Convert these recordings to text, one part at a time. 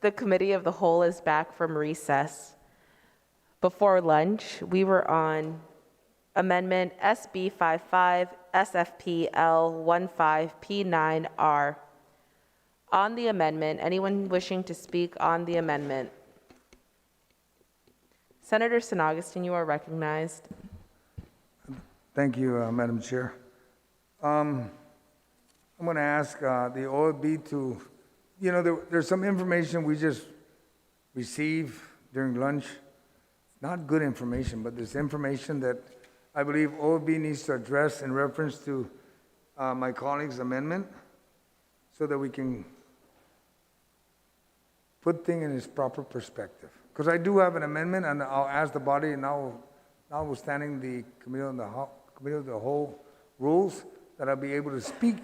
The committee of the whole is back from recess. Before lunch, we were on Amendment SB 55 SFPL 15P9R. On the amendment, anyone wishing to speak on the amendment? Senator St. Augustine, you are recognized. Thank you, Madam Chair. I'm going to ask the OLB to, there's some information we just received during lunch. Not good information, but there's information that I believe OLB needs to address in reference to my colleague's amendment so that we can put things in its proper perspective. Because I do have an amendment, and I'll ask the body, and notwithstanding the committee of the whole rules, that I'll be able to speak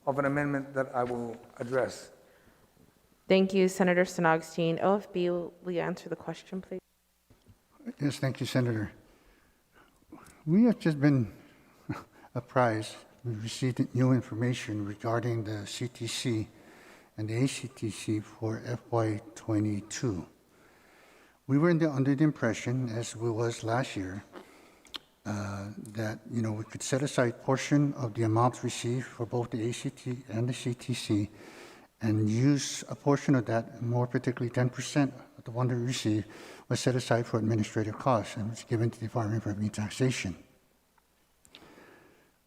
of an amendment that I will address. Thank you, Senator St. Augustine. OFB, will you answer the question, please? Yes, thank you, Senator. We have just been apprised. We received new information regarding the CTC and the ACTC for FY2022. We were under the impression, as we was last year, that we could set aside portion of the amounts received for both the ACT and the CTC and use a portion of that, more particularly 10% of the one that we received, was set aside for administrative costs and was given to the Department of Revenue Taxation.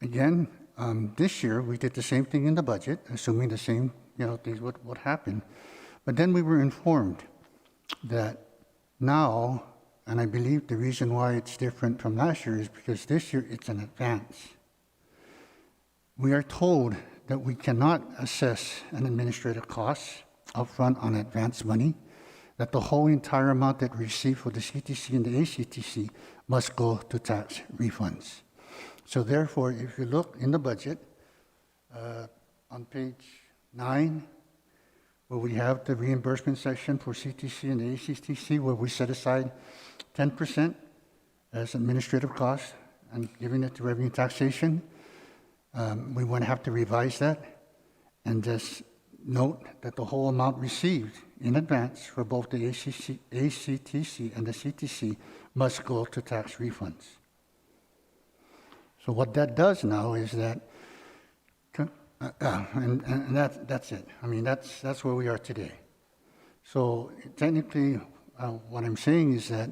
Again, this year we did the same thing in the budget, assuming the same things would happen. But then we were informed that now, and I believe the reason why it's different from last year is because this year it's an advance. We are told that we cannot assess an administrative cost upfront on advance money, that the whole entire amount that we receive for the CTC and the ACTC must go to tax refunds. So therefore, if you look in the budget, on page 9, where we have the reimbursement section for CTC and the ACTC, where we set aside 10% as administrative costs and giving it to revenue taxation, we won't have to revise that and just note that the whole amount received in advance for both the ACTC and the CTC must go to tax refunds. So what that does now is that, and that's it. I mean, that's where we are today. So technically, what I'm saying is that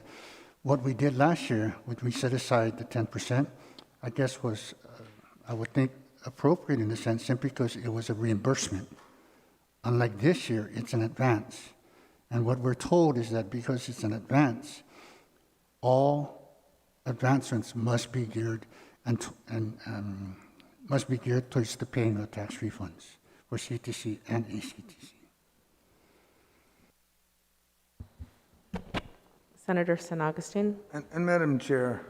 what we did last year, when we set aside the 10%, I guess was, I would think, appropriate in a sense, simply because it was a reimbursement. Unlike this year, it's an advance. And what we're told is that because it's an advance, all advancements must be geared towards the paying of tax refunds for CTC and ACTC. Senator St. Augustine. And Madam Chair,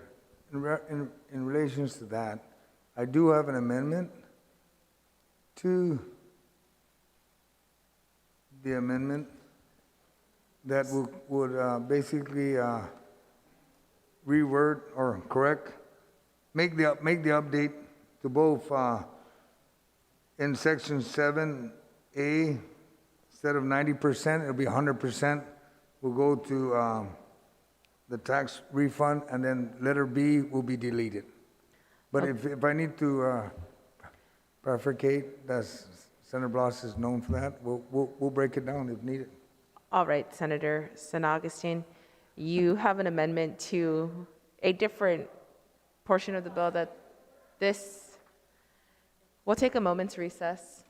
in relation to that, I do have an amendment to the amendment that would basically reword or correct, make the update to both in section 7A, instead of 90%, it'll be 100%. Will go to the tax refund, and then letter B will be deleted. But if I need to parafricate, Senator Blas is known for that. We'll break it down if needed. All right, Senator St. Augustine, you have an amendment to a different portion of the bill that we'll take a moment's recess.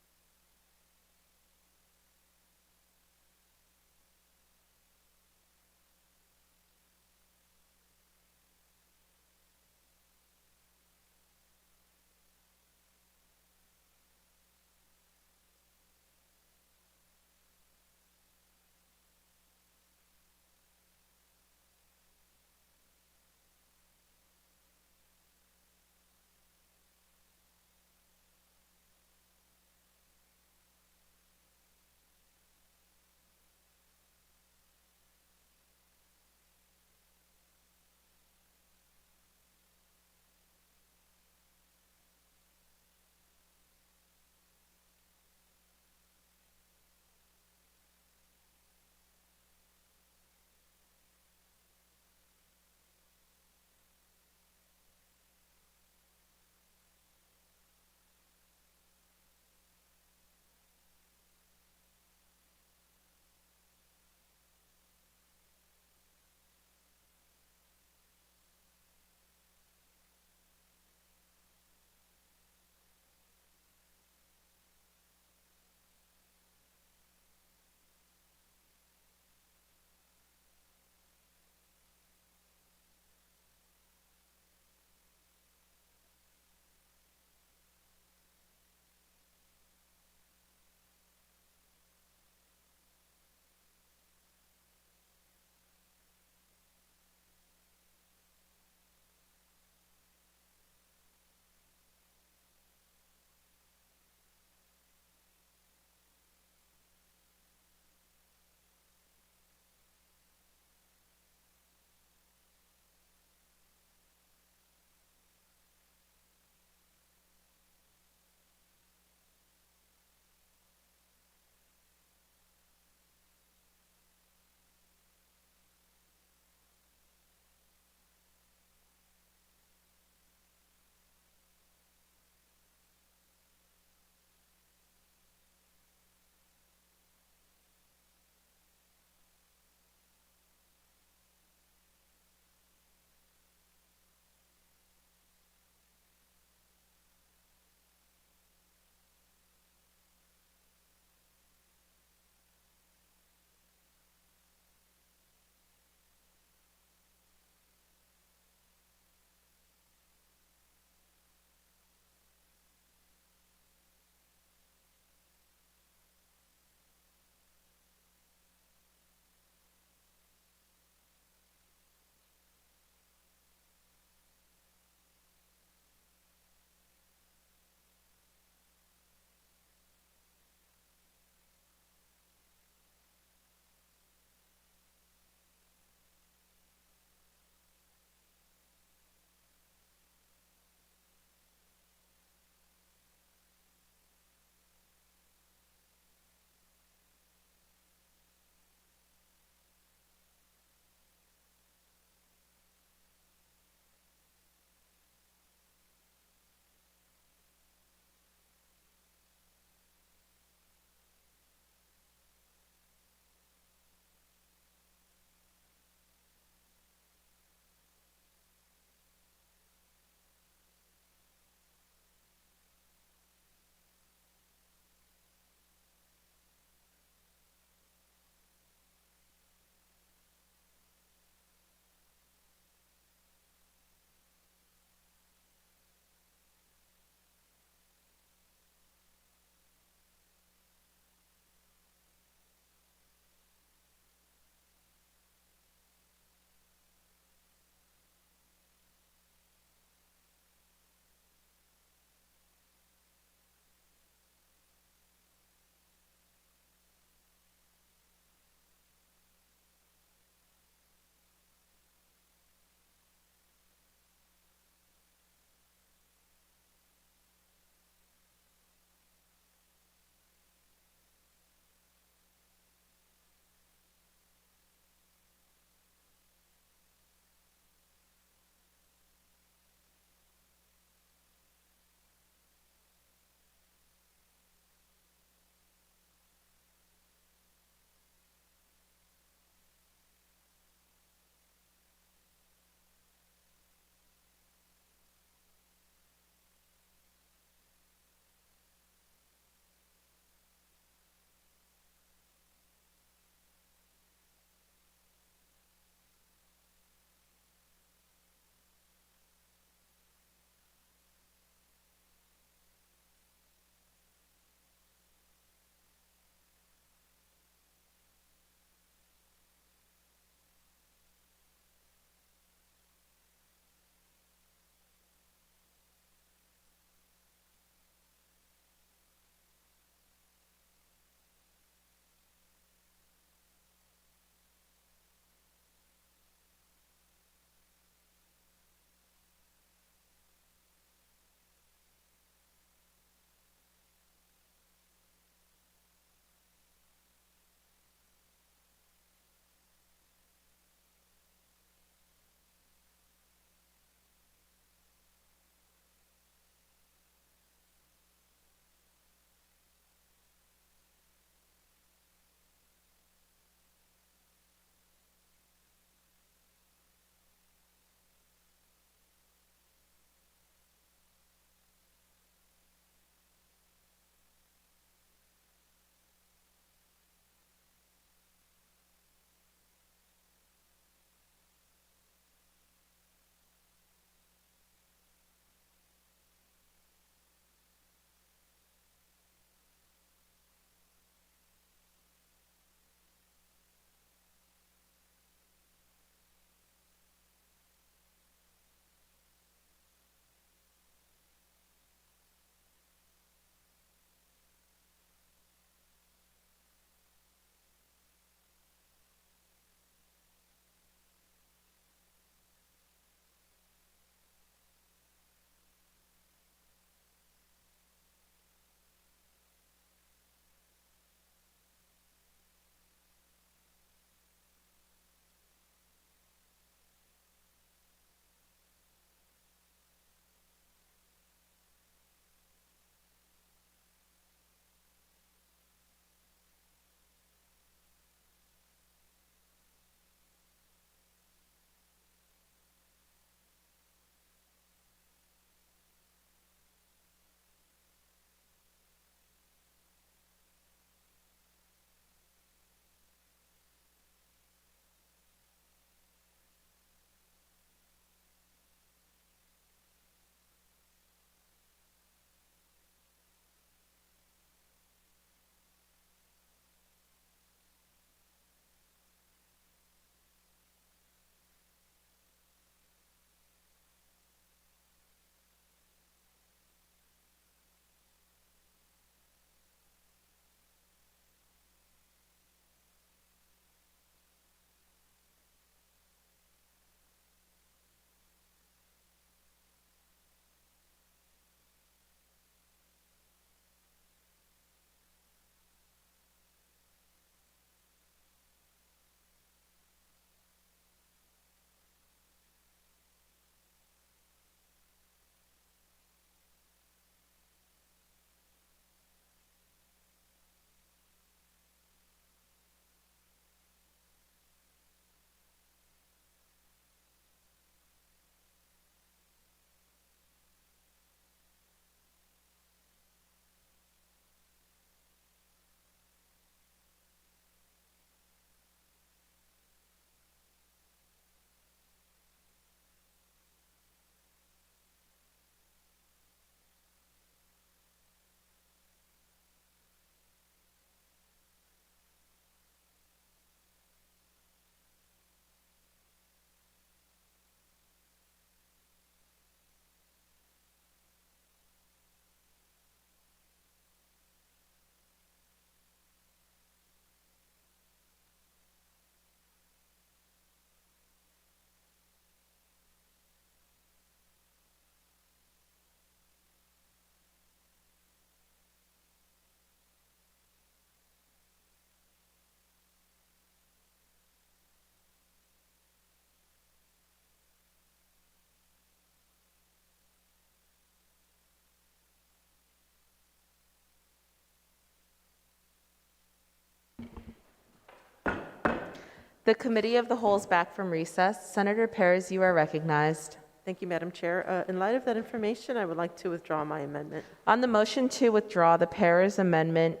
The Committee of the Whole is back from recess. Senator Perez, you are recognized. Thank you, Madam Chair. In light of that information, I would like to withdraw my amendment. On the motion to withdraw the Perez amendment,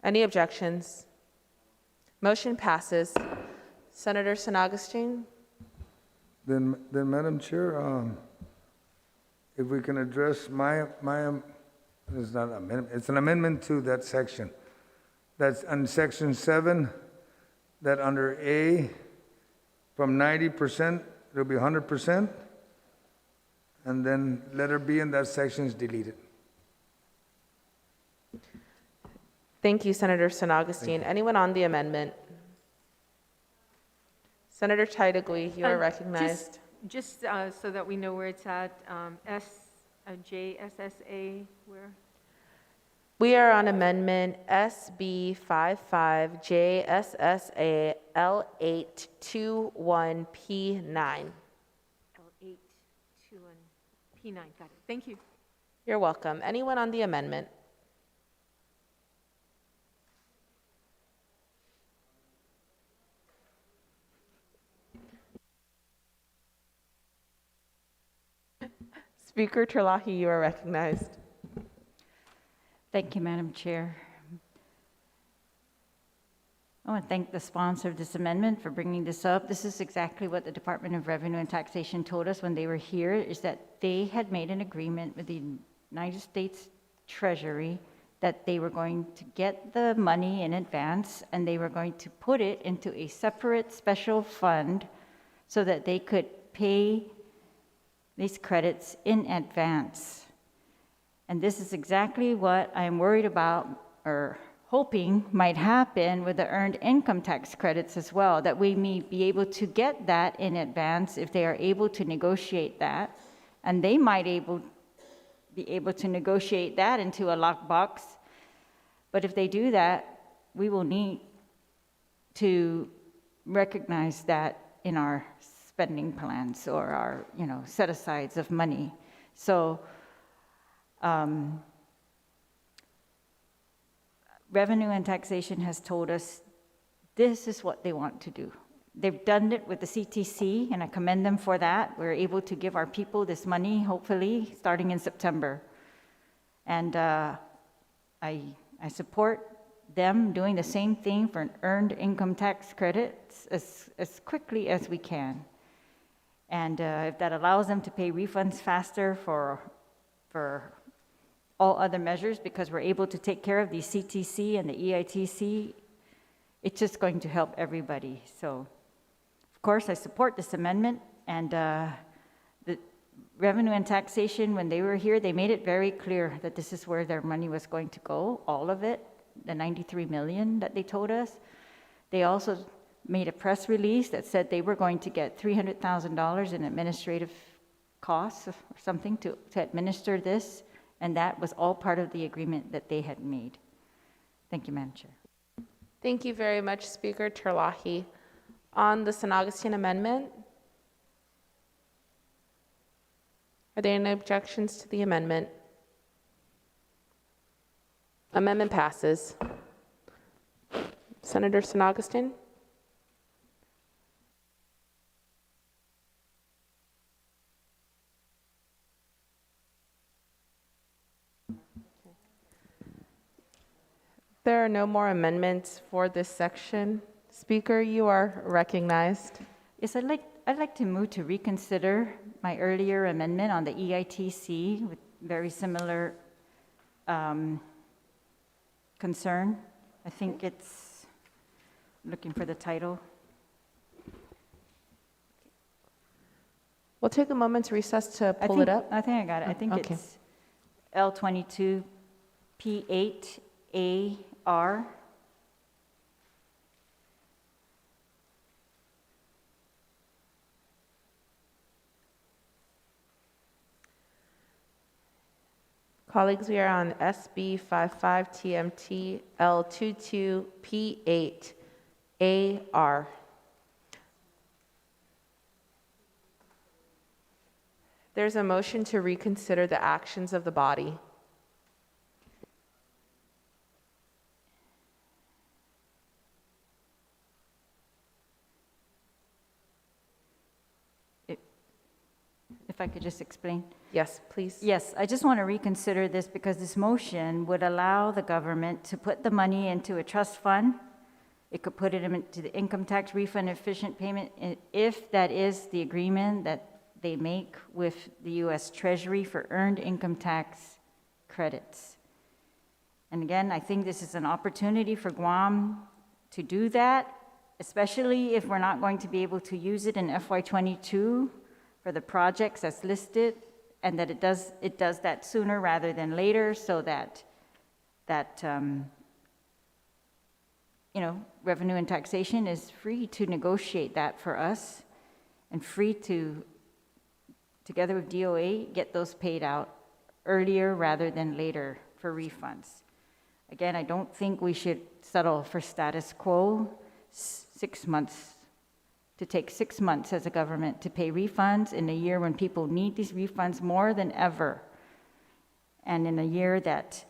any objections? Motion passes. Senator San Augustine? Then Madam Chair, if we can address it's not an amendment, it's an amendment to that section. That's on section 7, that under A, from 90%, it'll be 100%. And then letter B in that section is deleted. Thank you, Senator San Augustine. Anyone on the amendment? Senator Titagui, you are recognized. Just so that we know where it's at, JSSA, where? We are on amendment SB 55 JSSA L821 P9. L821 P9, got it. Thank you. You're welcome. Anyone on the amendment? Speaker Terlahi, you are recognized. Thank you, Madam Chair. I want to thank the sponsor of this amendment for bringing this up. This is exactly what the Department of Revenue and Taxation told us when they were here, is that they had made an agreement with the United States Treasury that they were going to get the money in advance and they were going to put it into a separate special fund so that they could pay these credits in advance. And this is exactly what I'm worried about or hoping might happen with the earned income tax credits as well, that we may be able to get that in advance if they are able to negotiate that. And they might be able to negotiate that into a lockbox. But if they do that, we will need to recognize that in our spending plans or our, set-asides of money. So Revenue and Taxation has told us this is what they want to do. They've done it with the CTC, and I commend them for that. We're able to give our people this money, hopefully, starting in September. And I support them doing the same thing for an earned income tax credits as quickly as we can. And if that allows them to pay refunds faster for all other measures, because we're able to take care of the CTC and the EITC, it's just going to help everybody. So, of course, I support this amendment. And the Revenue and Taxation, when they were here, they made it very clear that this is where their money was going to go, all of it, the $93 million that they told us. They also made a press release that said they were going to get $300,000 in administrative costs or something to administer this, and that was all part of the agreement that they had made. Thank you, Madam Chair. Thank you very much, Speaker Terlahi. On the San Augustine amendment, are there any objections to the amendment? Amendment passes. Senator San Augustine? There are no more amendments for this section. Speaker, you are recognized. Yes, I'd like to move to reconsider my earlier amendment on the EITC with very similar concern. I think it's, looking for the title. We'll take a moment to recess to pull it up. I think I got it. I think Okay. it's L22 P8AR. Colleagues, we are on SB 55 TMT L22 P8AR. There's a motion to reconsider the actions of the body. I could just explain. Yes, please. Yes, I just want to reconsider this because this motion would allow the government to put the money into a trust fund. It could put it into the income tax refund efficient payment if that is the agreement that they make with the U.S. Treasury for earned income tax credits. And again, I think this is an opportunity for Guam to do that, especially if we're not going to be able to use it in FY22 for the projects that's listed, and that it does that sooner rather than later, so that revenue and taxation is free to negotiate that for us, and free to, together with DOA, get those paid out earlier rather than later for refunds. Again, I don't think we should settle for status quo, 6 months, to take 6 months as a government to pay refunds in a year when people need these refunds more than ever, and in a year that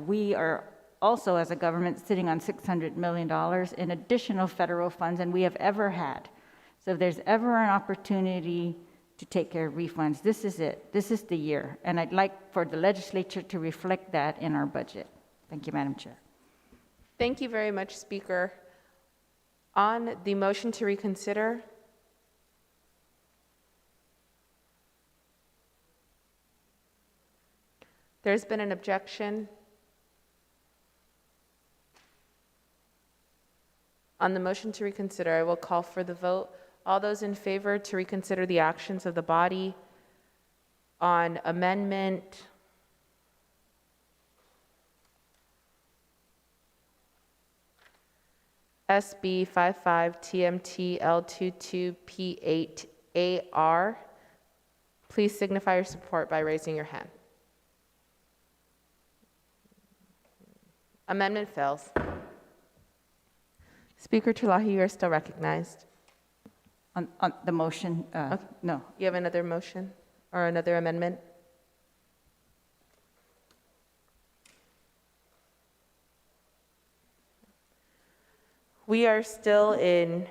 we are also, as a government, sitting on $600 million in additional federal funds than we have ever had. So if there's ever an opportunity to take care of refunds, this is it. This is the year. And I'd like for the legislature to reflect that in our budget. Thank you, Madam Chair. Thank you very much, Speaker. On the motion to reconsider, there's been an objection. On the motion to reconsider, I will call for the vote. All those in favor to reconsider the actions of the body on amendment SB 55 TMT L22 P8 AR, please signify your support by raising your hand. Amendment fails. Speaker Terlahi, you are still recognized. On the motion, no. You have another motion or another amendment? We are still in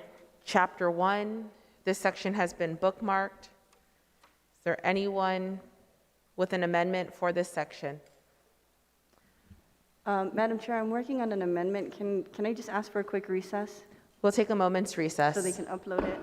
Chapter 1. This section has been bookmarked. Is there anyone with an amendment for this section? Madam Chair, I'm working on an amendment. Can I just ask for a quick recess We'll take a moment's recess. so they can upload it?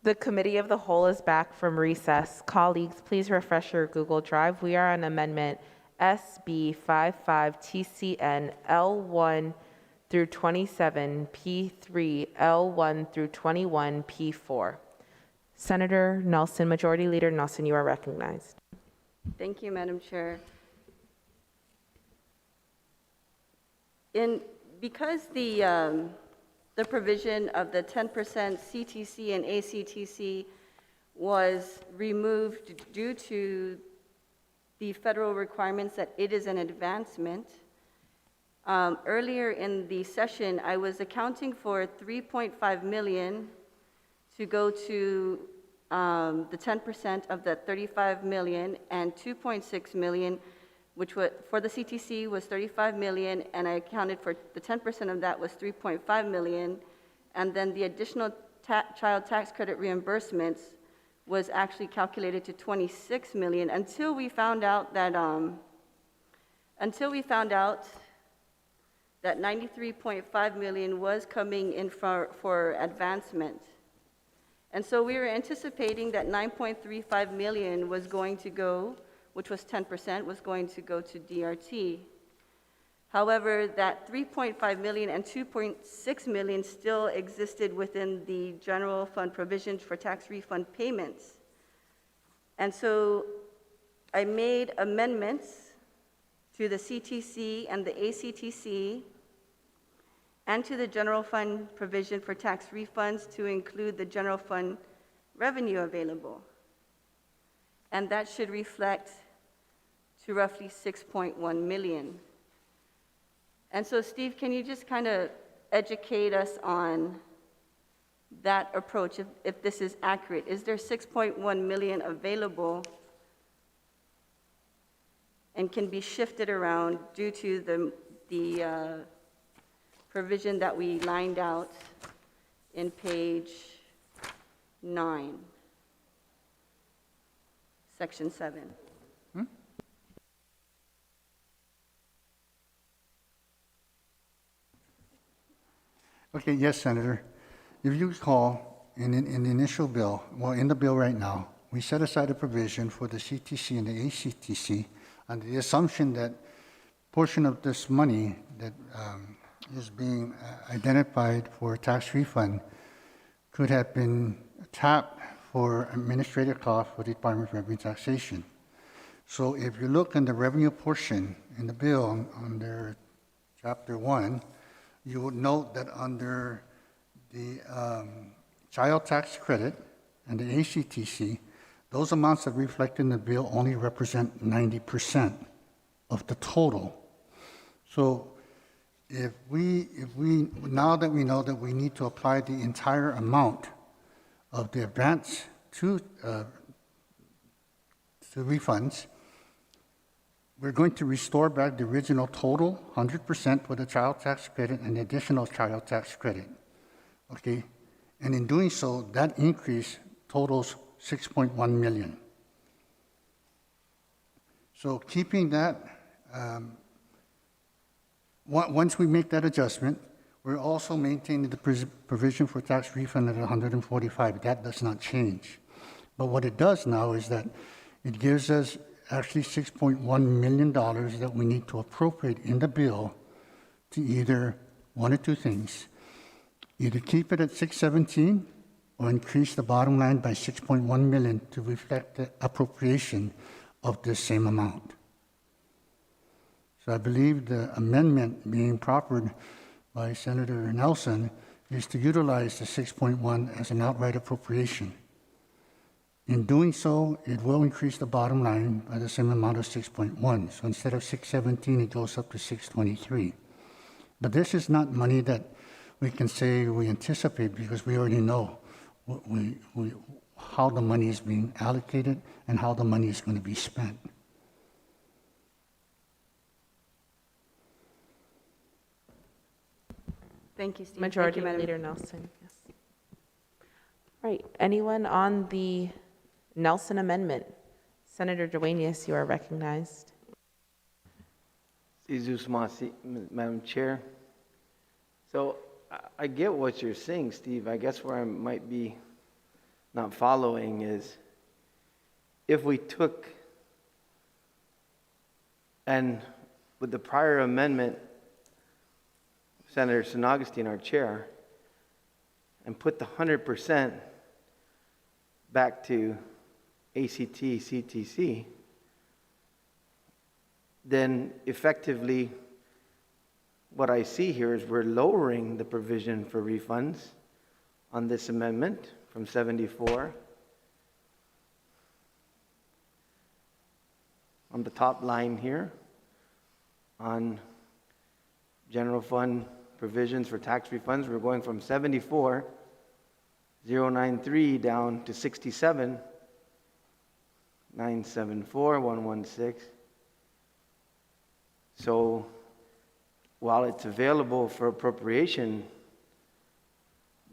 The committee of the whole is back from recess. Colleagues, please refresh your Google Drive. We are on Amendment SB 55 TCN L1 through 27 P3 L1 through 21 P4. Senator Nelson, Majority Leader Nelson, you are recognized. Thank you, Madam Chair. Because the provision of the 10% CTC and ACTC was removed due to the federal requirements that it is an advancement, earlier in the session, I was accounting for 3.5 million to go to the 10% of the 35 million, and 2.6 million, which was, for the CTC was 35 million, and I accounted for the 10% of that was 3.5 million, and then the additional child tax credit reimbursements was actually calculated to 26 million until we found out that 93.5 million was coming in for advancement. And so we were anticipating that 9.35 million was going to go, which was 10%, was going to go to DRT. However, that 3.5 million and 2.6 million still existed within the general fund provisions for tax refund payments. And so I made amendments to the CTC and the ACTC and to the general fund provision for tax refunds to include the general fund revenue available. And that should reflect to roughly 6.1 million. And so, Steve, can you just kind of educate us on that approach, if this is accurate? Is there 6.1 million available and can be shifted around due to the provision that we lined out in page 9, section 7? Okay, yes, Senator. If you recall, in the initial bill, well, in the bill right now, we set aside a provision for the CTC and the ACTC under the assumption that portion of this money that is being identified for tax refund could have been tapped for administrative costs for the Department of Revenue Taxation. So if you look in the revenue portion in the bill under Chapter 1, you would note that under the child tax credit and the ACTC, those amounts that reflect in the bill only represent 90% of the total. So if we now that we know that we need to apply the entire amount of the advance to refunds, we're going to restore back the original total, 100% for the child tax credit and the additional child tax credit, okay? And in doing so, that increase totals 6.1 million. So keeping that, once we make that adjustment, we're also maintaining the provision for tax refund at 145. That does not change. But what it does now is that it gives us actually $6.1 million that we need to appropriate in the bill to either one or two things: either keep it at 617 or increase the bottom line by 6.1 million to reflect the appropriation of this same amount. So I believe the amendment being proffered by Senator Nelson is to utilize the 6.1 as an outright appropriation. In doing so, it will increase the bottom line by the same amount of 6.1. So instead of 617, it goes up to 623. But this is not money that we can say we anticipate, because we already know how the money is being allocated and how the money is going to be spent. Thank you, Steve. Majority Thank you, Madam Leader Nelson, yes. Right, anyone on the Nelson Amendment? Senator Duenas, you are recognized. Jesus Masi, Madam Chair. So I get what you're saying, Steve. I guess where I might be not following is, if we took, and with the prior amendment, Senator San Augustine, our chair, and put the 100% back to ACT, CTC, then effectively what I see here is we're lowering the provision for refunds on this amendment from 74 on the top line here on general fund provisions for tax refunds. We're going from 74,093 down to 67,974,116. So while it's available for appropriation,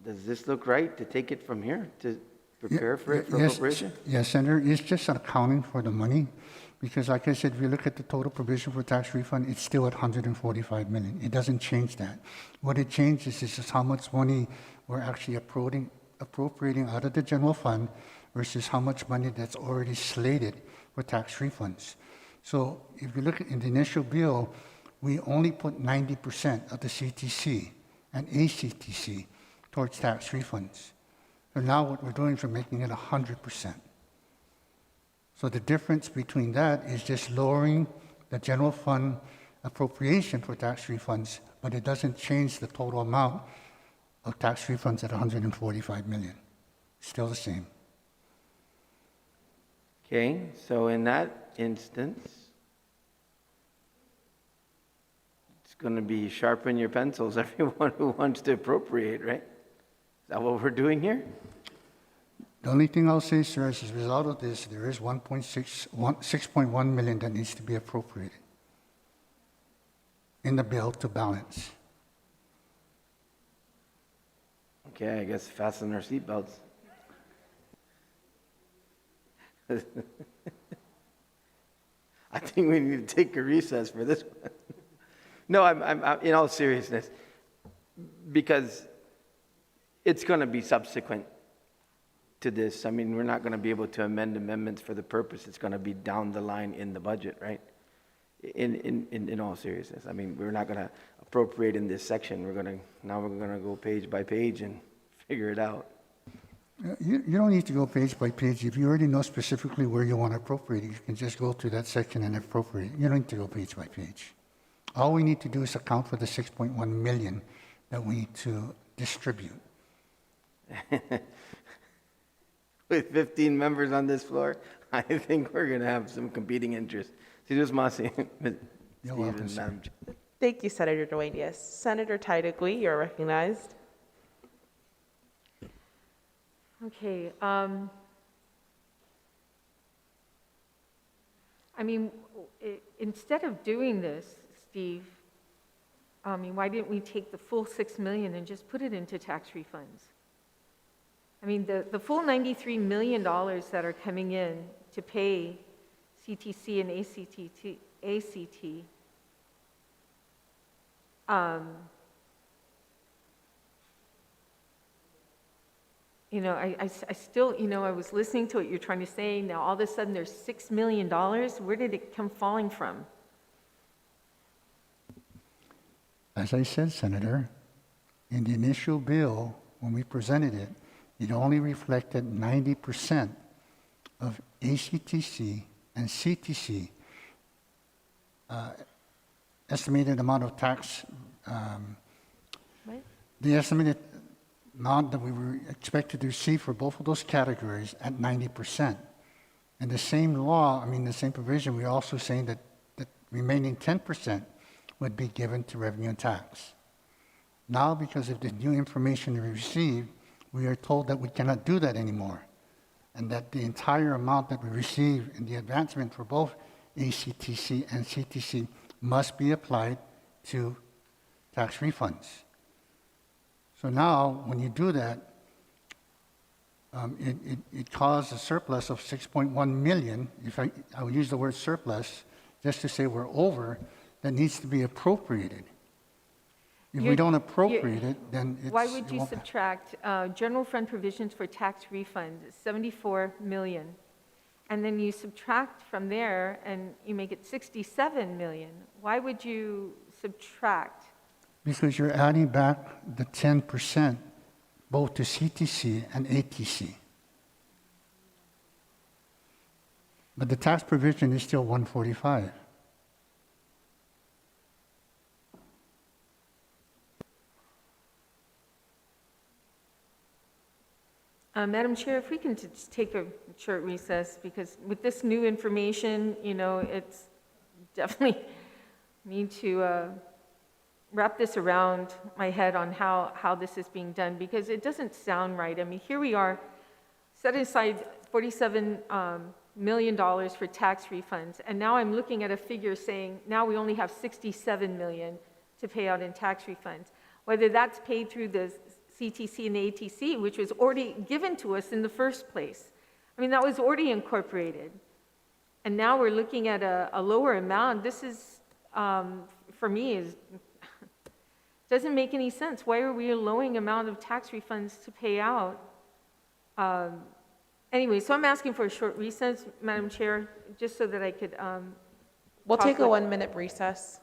does this look right to take it from here to prepare for it for appropriation? Yes, Senator, it's just accounting for the money, because like I said, if you look at the total provision for tax refund, it's still at 145 million. It doesn't change that. What it changes is just how much money we're actually appropriating out of the general fund versus how much money that's already slated for tax refunds. So if you look in the initial bill, we only put 90% of the CTC and ACTC towards tax refunds. And now what we're doing is we're making it 100%. So the difference between that is just lowering the general fund appropriation for tax refunds, but it doesn't change the total amount of tax refunds at 145 million. Still the same. Okay, so in that instance, it's going to be sharpen your pencils, everyone who wants to appropriate, right? Is that what we're doing here? The only thing I'll say, sir, is as a result of this, there is 6.1 million that needs to be appropriated in the bill to balance. Okay, I guess fasten our seatbelts. I think we need to take a recess for this one. No, I'm in all seriousness, because it's going to be subsequent to this. I mean, we're not going to be able to amend amendments for the purpose. It's going to be down the line in the budget, right? In all seriousness, I mean, we're not going to appropriate in this section. We're going to go page by page and figure it out. You don't need to go page by page. If you already know specifically where you want to appropriate it, you can just go to that section and appropriate. You don't need to go page by page. All we need to do is account for the 6.1 million that we need to distribute. With 15 members on this floor, I think we're going to have some competing interests. You're welcome, sir. Madam Chair. Thank you, Senator Dueñas. Senator Titagui, you're recognized. Okay. I mean, instead of doing this, Steve, I mean, why didn't we take the full 6 million and just put it into tax refunds? I mean, the full $93 million that are coming in to pay CTC and ACT, you know, I still, you know, I was listening to what you're trying to say. Now, all of a sudden, there's $6 million. Where did it come falling from? As I said, Senator, in the initial bill, when we presented it, it only reflected 90% of ACTC and CTC estimated amount of tax, the estimated amount that we were expected to receive for both of those categories at 90%. And the same law, I mean, the same provision, we're also saying that the remaining 10% would be given to revenue and tax. Now, because of the new information we received, we are told that we cannot do that anymore, and that the entire amount that we receive in the advancement for both ACTC and CTC must be applied to tax refunds. So now, when you do that, it caused a surplus of 6.1 million, if I would use the word surplus, just to say we're over, that needs to be appropriated. If we You're- don't you're- appropriate it, then it's. Why would it you won't- subtract general fund provisions for tax refunds, 74 million? And then you subtract from there and you make it 67 million. Why would you subtract? Because you're adding back the 10% both to CTC and ATC. But the tax provision is still 145. Madam Chair, if we can just take a short recess, because with this new information, it's definitely need to wrap this around my head on how this is being done, because it doesn't sound right. I mean, here we are, set aside $47 million for tax refunds, and now I'm looking at a figure saying, now we only have 67 million to pay out in tax refunds. Whether that's paid through the CTC and the ATC, which was already given to us in the first place. I mean, that was already incorporated. And now we're looking at a lower amount. This is, for me, doesn't make any sense. Why are we a lowering amount of tax refunds to pay out? Anyway, so I'm asking for a short recess, Madam Chair, just so that I could We'll talk take a with- 1-minute recess.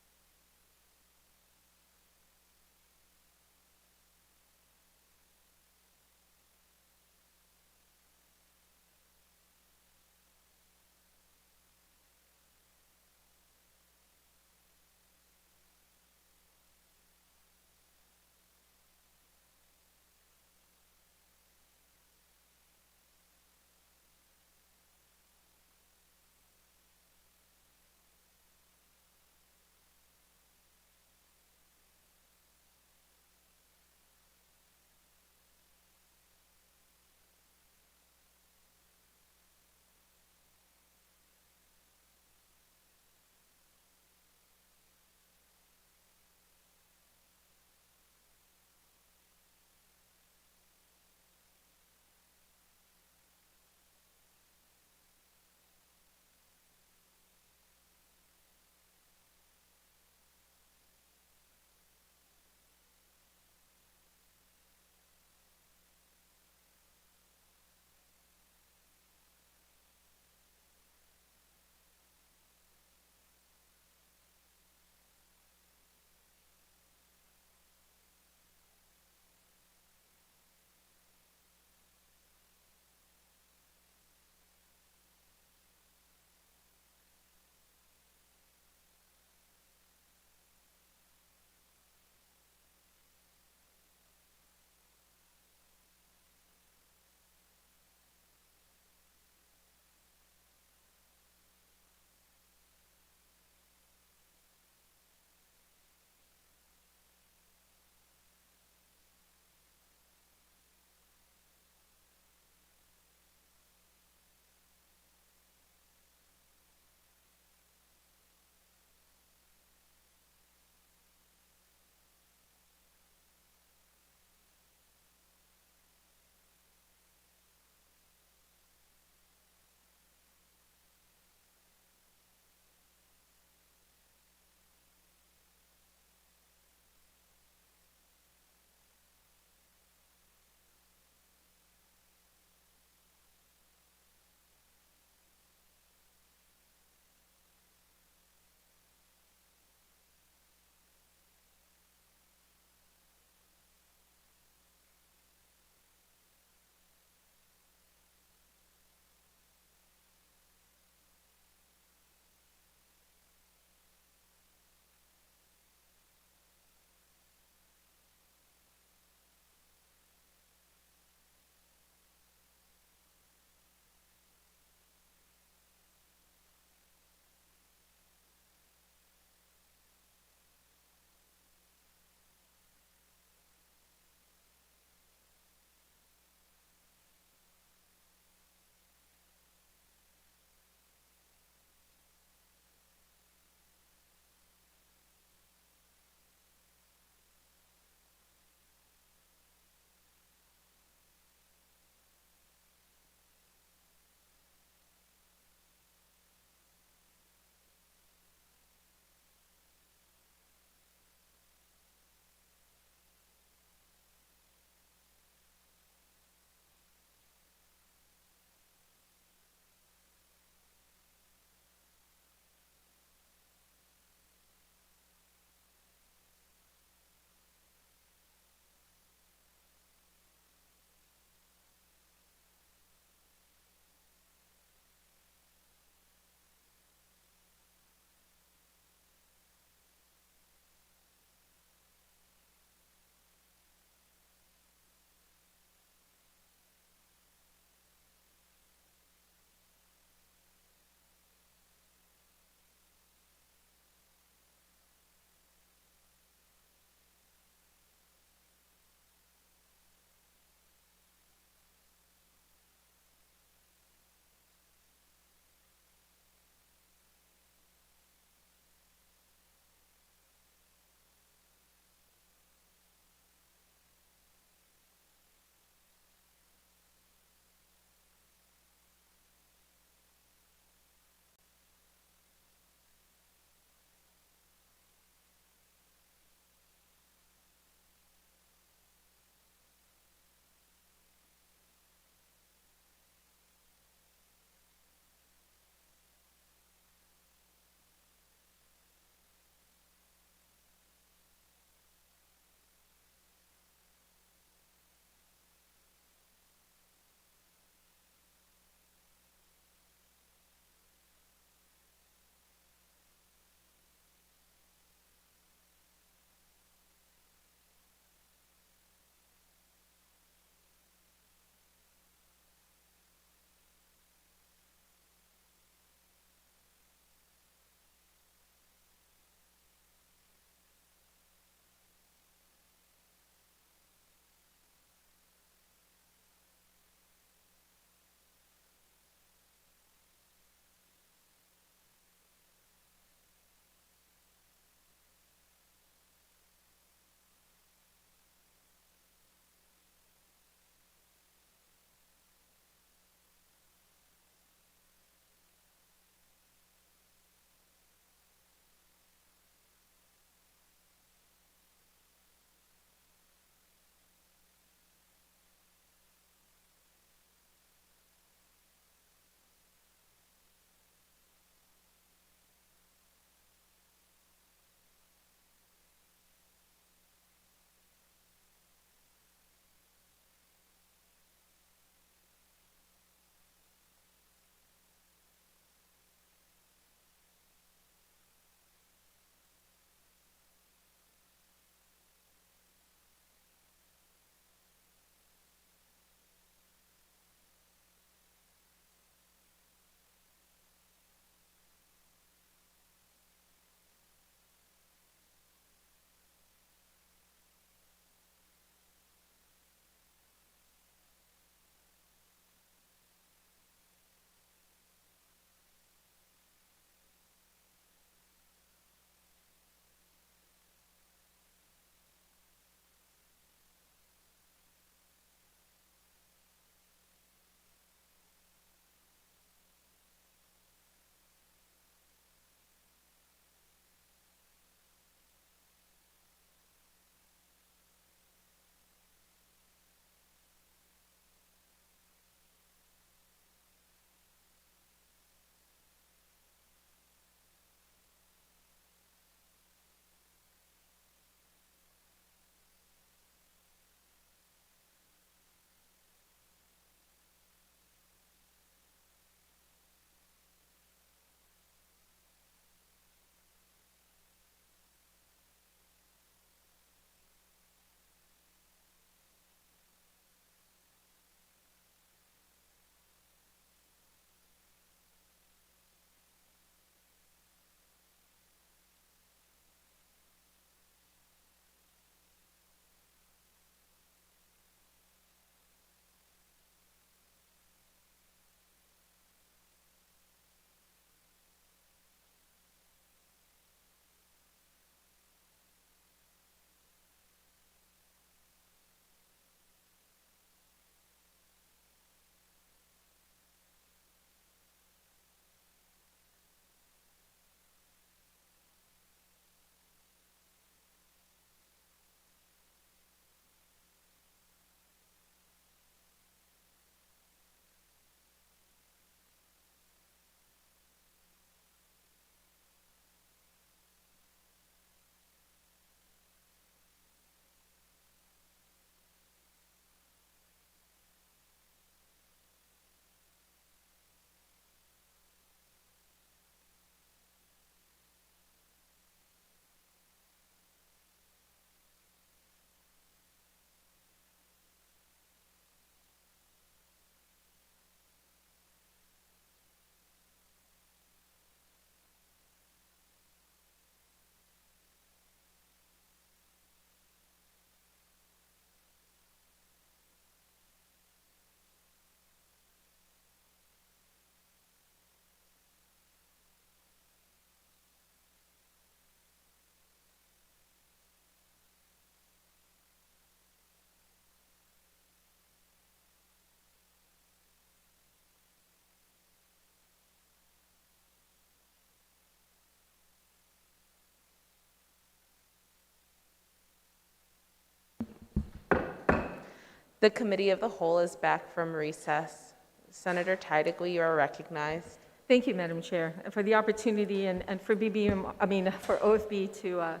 The Committee of the Whole is back from recess. Senator Tydegly, you are recognized. Thank you, Madam Chair, for the opportunity and for for OFB to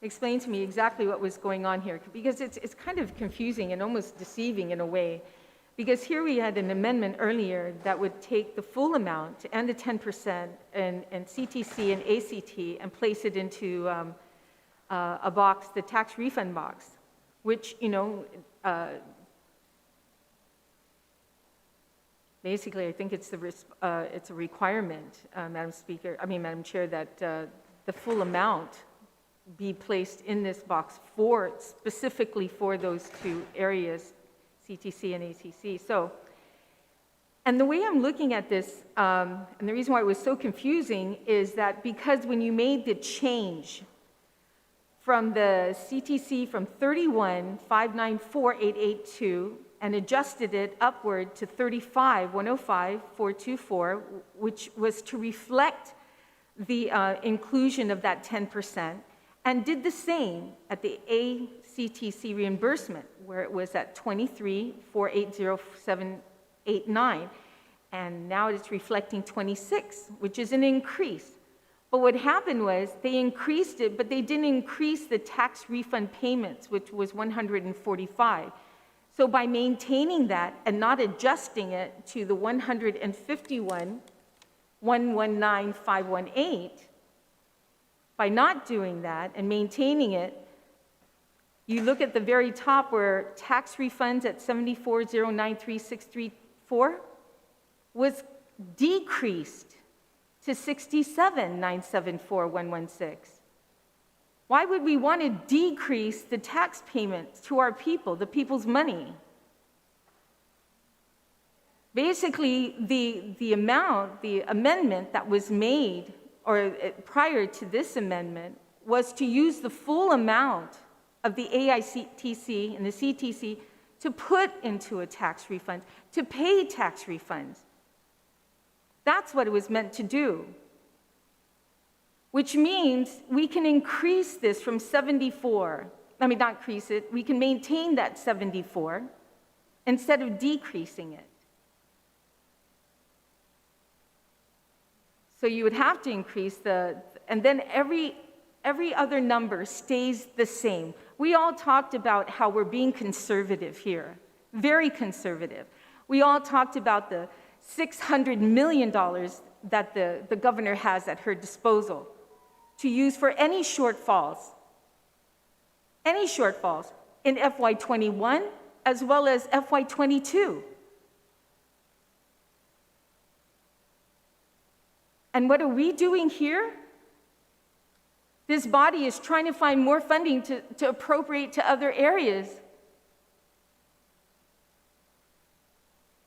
explain to me exactly what was going on here, because it's kind of confusing and almost deceiving in a way. Because here we had an amendment earlier that would take the full amount and the 10% and CTC and ACT and place it into a box, the tax refund box, which, basically, I think it's a requirement, Madam Chair, that the full amount be placed in this box specifically for those two areas, CTC and ACC. So, and the way I'm looking at this, and the reason why it was so confusing is that because when you made the change from the CTC from 31,594,882 and adjusted it upward to 35,105,424, which was to reflect the inclusion of that 10%, and did the same at the ACTC reimbursement, where it was at 23,480,789, and now it's reflecting 26, which is an increase. But what happened was they increased it, but they didn't increase the tax refund payments, which was 145. So by maintaining that and not adjusting it to the 151,119,518, by not doing that and maintaining it, you look at the very top where tax refunds at 74,093,634 was decreased to 67,974,116. Why would we want to decrease the tax payments to our people, the people's money? Basically, the amendment that was made prior to this amendment was to use the full amount of the AITC and the CTC to put into a tax refund, to pay tax refunds. That's what it was meant to do. Which means we can increase this from 74, not increase it, we can maintain that 74 instead of decreasing it. So you would have to increase and then every other number stays the same. We all talked about how we're being conservative here, very conservative. We all talked about the $600 million that the governor has at her disposal to use for any shortfalls in FY21 as well as FY22. And what are we doing here? This body is trying to find more funding to appropriate to other areas.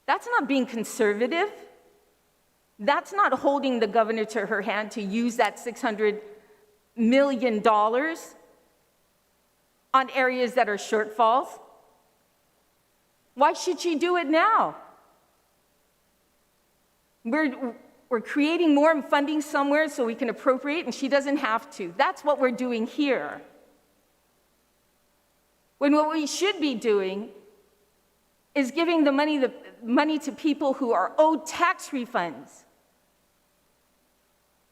That's not being conservative. That's not holding the governor to her hand to use that $600 million on areas that are shortfalls. Why should she do it now? We're creating more funding somewhere so we can appropriate, and she doesn't have to. That's what we're doing here. When what we should be doing is giving the money to people who are owed tax refunds.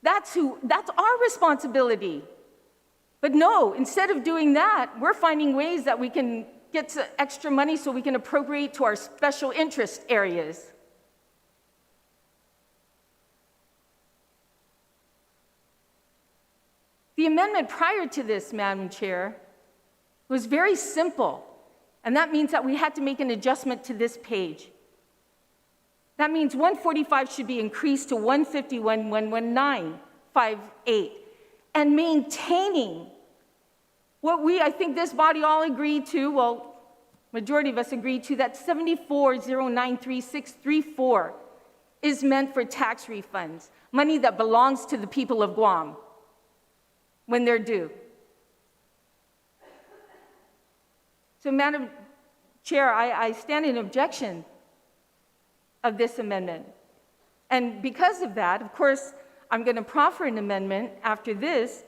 That's our responsibility. But no, instead of doing that, we're finding ways that we can get extra money so we can appropriate to our special interest areas. The amendment prior to this, Madam Chair, was very simple, and that means that we had to make an adjustment to this page. That means 145 should be increased to 151,119,508, and maintaining what I think this body all agreed to, well, majority of us agreed to, that 74,093,634 is meant for tax refunds, money that belongs to the people of Guam when they're due. So, Madam Chair, I stand in objection of this amendment. And because of that, of course, I'm going to proffer an amendment after this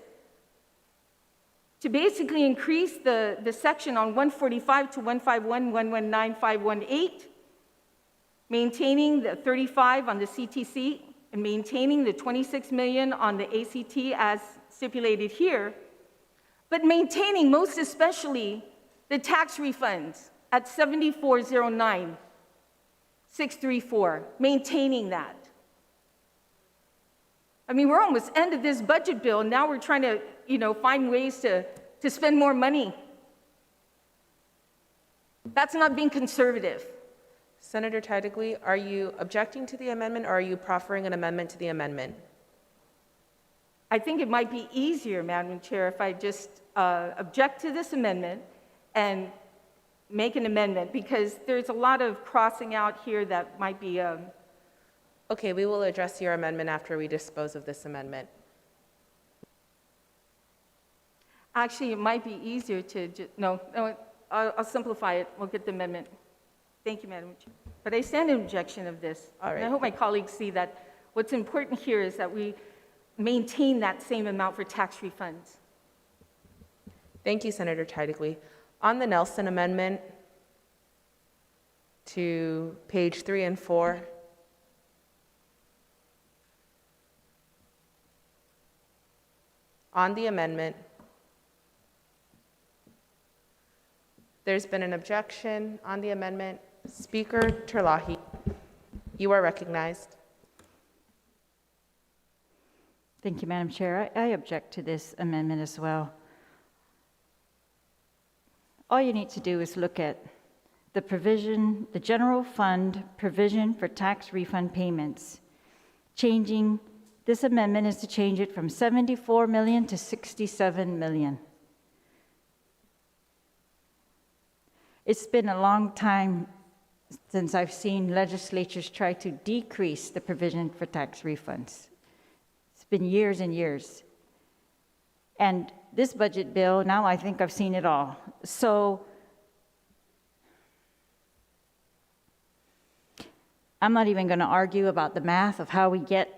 to basically increase the section on 145 to 151, 119, 518, maintaining the 35 on the CTC, and maintaining the 26 million on the ACT as stipulated here, but maintaining most especially the tax refunds at 7409, 634, maintaining that. I mean, we're almost end of this budget bill, and now we're trying to, find ways to spend more money. That's not being conservative. Senator Titlegy, are you objecting to the amendment, or are you proffering an amendment to the amendment? I think it might be easier, Madam Chair, if I just object to this amendment and make an amendment, because there's a lot of crossing out here that might be... Okay, we will address your amendment after we dispose of this amendment. Actually, it might be easier to no, I'll simplify it. We'll get the amendment. Thank you, Madam Chair. But I stand in objection of this. All right. And I hope my colleagues see that what's important here is that we maintain that same amount for tax refunds. Thank you, Senator Titlegy. On the Nelson amendment to page 3 and 4, on the amendment, there's been an objection on the amendment. Speaker Terlahi, you are recognized. Thank you, Madam Chair. I object to this amendment as well. All you need to do is look at the provision, the general fund provision for tax refund payments. Changing, this amendment is to change it from 74 million to 67 million. It's been a long time since I've seen legislatures try to decrease the provision for tax refunds. It's been years and years. And this budget bill, now I think I've seen it all. So I'm not even going to argue about the math of how we get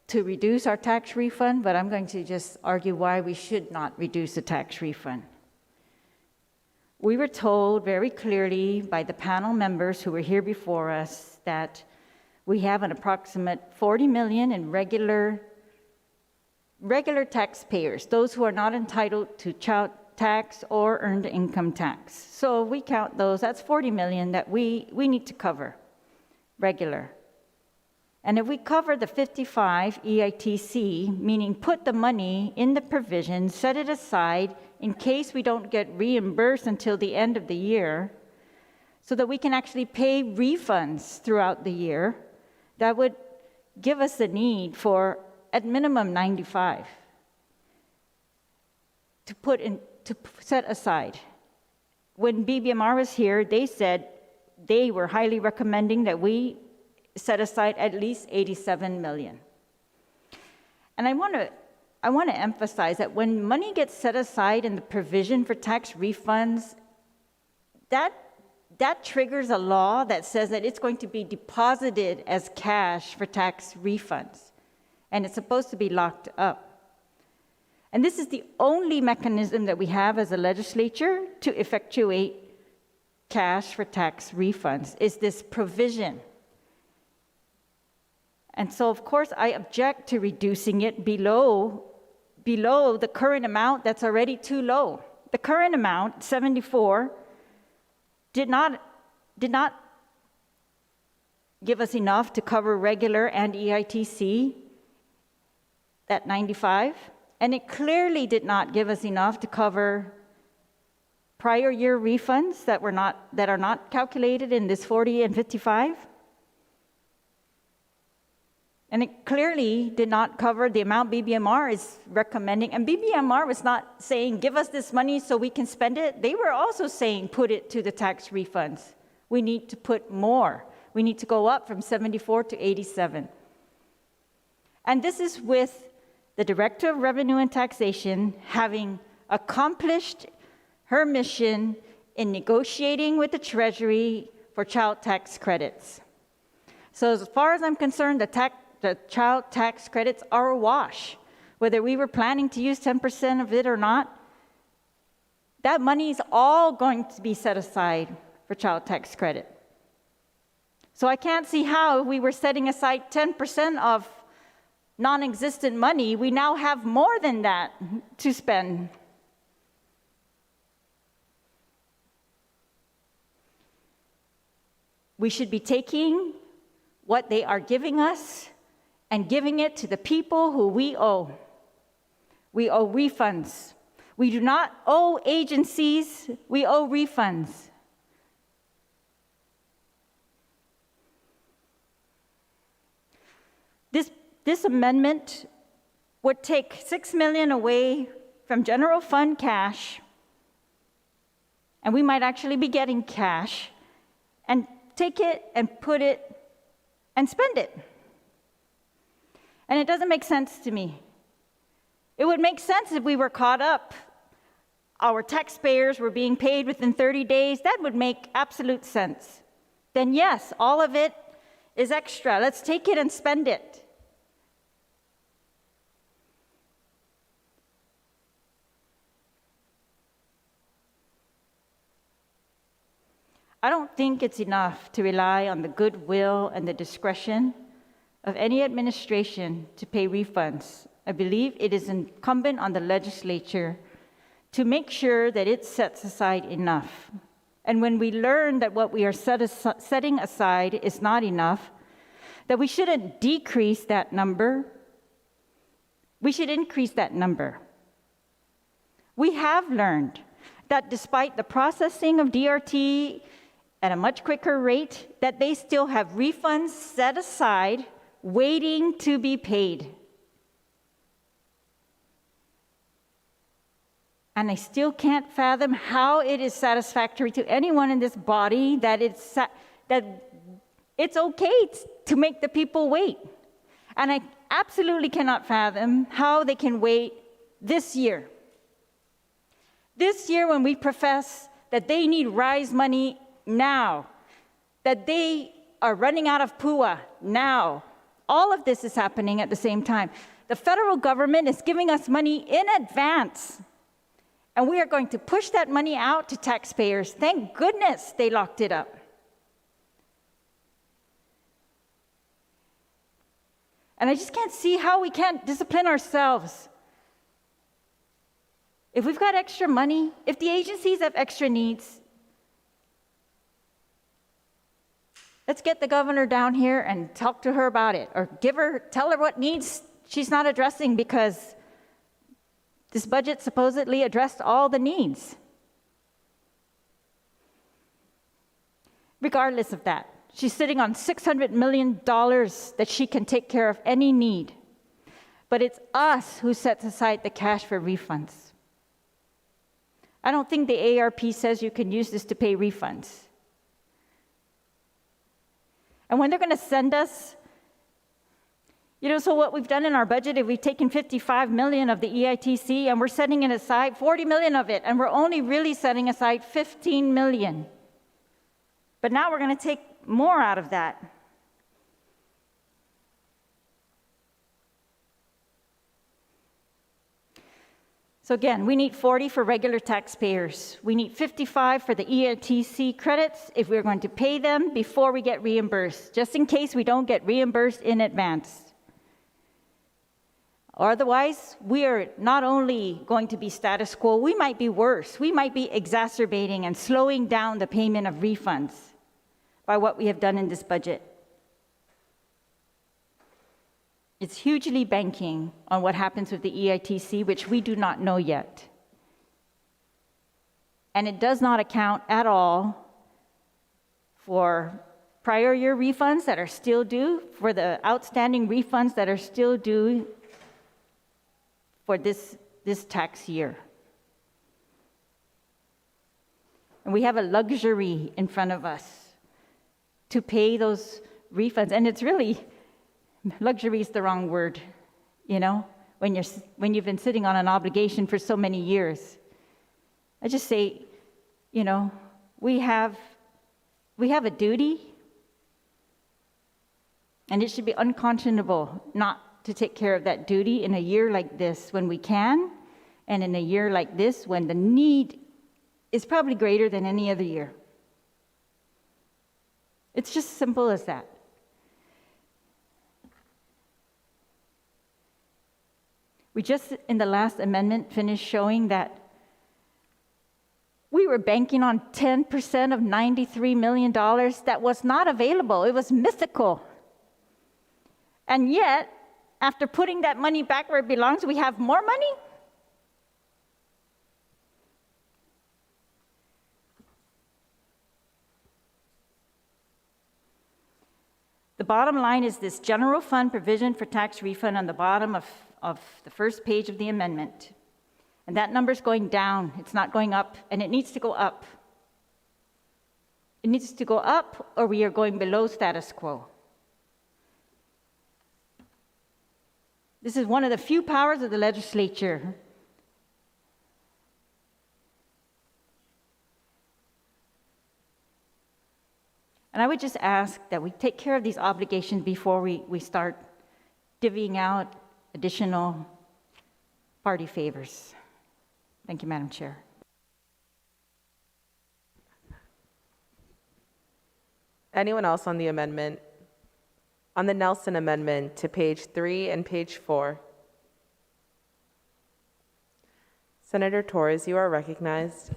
to reduce our tax refund, but I'm going to just argue why we should not reduce the tax refund. We were told very clearly by the panel members who were here before us that we have an approximate 40 million in regular taxpayers, those who are not entitled to child tax or earned income tax. So we count those, that's 40 million that we need to cover, regular. And if we cover the 55 EITC, meaning put the money in the provision, set it aside in case we don't get reimbursed until the end of the year, so that we can actually pay refunds throughout the year, that would give us the need for at minimum 95 to set aside. When BBMR was here, they said they were highly recommending that we set aside at least 87 million. And I want to emphasize that when money gets set aside in the provision for tax refunds, that triggers a law that says that it's going to be deposited as cash for tax refunds, and it's supposed to be locked up. And this is the only mechanism that we have as a legislature to effectuate cash for tax refunds, is this provision. And so, of course, I object to reducing it below the current amount that's already too low. The current amount, 74, did not give us enough to cover regular and EITC at 95, and it clearly did not give us enough to cover prior year refunds that are not calculated in this 40 and 55. And it clearly did not cover the amount BBMR is recommending. And BBMR was not saying, give us this money so we can spend it. They were also saying, put it to the tax refunds. We need to put more. We need to go up from 74 to 87. And this is with the Director of Revenue and Taxation having accomplished her mission in negotiating with the Treasury for child tax credits. So as far as I'm concerned, the child tax credits are a wash. Whether we were planning to use 10% of it or not, That money is all going to be set aside for child tax credit. So I can't see how, if we were setting aside 10% of non-existent money, we now have more than that to spend. We should be taking what they are giving us and giving it to the people who we owe. We owe refunds. We do not owe agencies, we owe refunds. This amendment would take $6 million away from general fund cash, and we might actually be getting cash, and take it and put it and spend it. And it doesn't make sense to me. It would make sense if we were caught up. Our taxpayers were being paid within 30 days. That would make absolute sense. Then yes, all of it is extra. Let's take it and spend it. I don't think it's enough to rely on the goodwill and the discretion of any administration to pay refunds. I believe it is incumbent on the legislature to make sure that it sets aside enough. And when we learn that what we are setting aside is not enough, that we shouldn't decrease that number, we should increase that number. We have learned that despite the processing of DRT at a much quicker rate, that they still have refunds set aside waiting to be paid. And I still can't fathom how it is satisfactory to anyone in this body that it's okay to make the people wait. And I absolutely cannot fathom how they can wait this year. This year, when we profess that they need RISE money now, that they are running out of PUA now. All of this is happening at the same time. The federal government is giving us money in advance, and we are going to push that money out to taxpayers. Thank goodness they locked it up. And I just can't see how we can't discipline ourselves. If we've got extra money, if the agencies have extra needs, let's get the governor down here and talk to her about it, or tell her what needs she's not addressing, because this budget supposedly addressed all the needs. Regardless of that, she's sitting on $600 million that she can take care of any need. But it's us who sets aside the cash for refunds. I don't think the ARP says you can use this to pay refunds. And when they're going to send us, so what we've done in our budget is we've taken $55 million of the EITC and we're setting it aside, $40 million of it, and we're only really setting aside $15 million. But now we're going to take more out of that. So again, we need 40 for regular taxpayers. We need 55 for the EITC credits if we're going to pay them before we get reimbursed, just in case we don't get reimbursed in advance. Otherwise, we are not only going to be status quo, we might be worse. We might be exacerbating and slowing down the payment of refunds by what we have done in this budget. It's hugely banking on what happens with the EITC, which we do not know yet. And it does not account at all for prior year refunds that are still due, for the outstanding refunds that are still due for this tax year. And we have a luxury in front of us to pay those refunds. And it's really, luxury is the wrong word, when you've been sitting on an obligation for so many years. I just say, we have a duty, and it should be unconscionable not to take care of that duty in a year like this when we can, and in a year like this when the need is probably greater than any other year. It's just simple as that. We just, in the last amendment, finished showing that we were banking on 10% of $93 million that was not available. It was mythical. And yet, after putting that money back where it belongs, we have more money? The bottom line is this general fund provision for tax refund on the bottom of the first page of the amendment. And that number's going down, it's not going up, and it needs to go up. It needs to go up, or we are going below status quo. This is one of the few powers of the legislature. And I would just ask that we take care of these obligations before we start divvying out additional party favors. Thank you, Madam Chair. Anyone else on the amendment? On the Nelson amendment to page 3 and page 4. Senator Torres, you are recognized.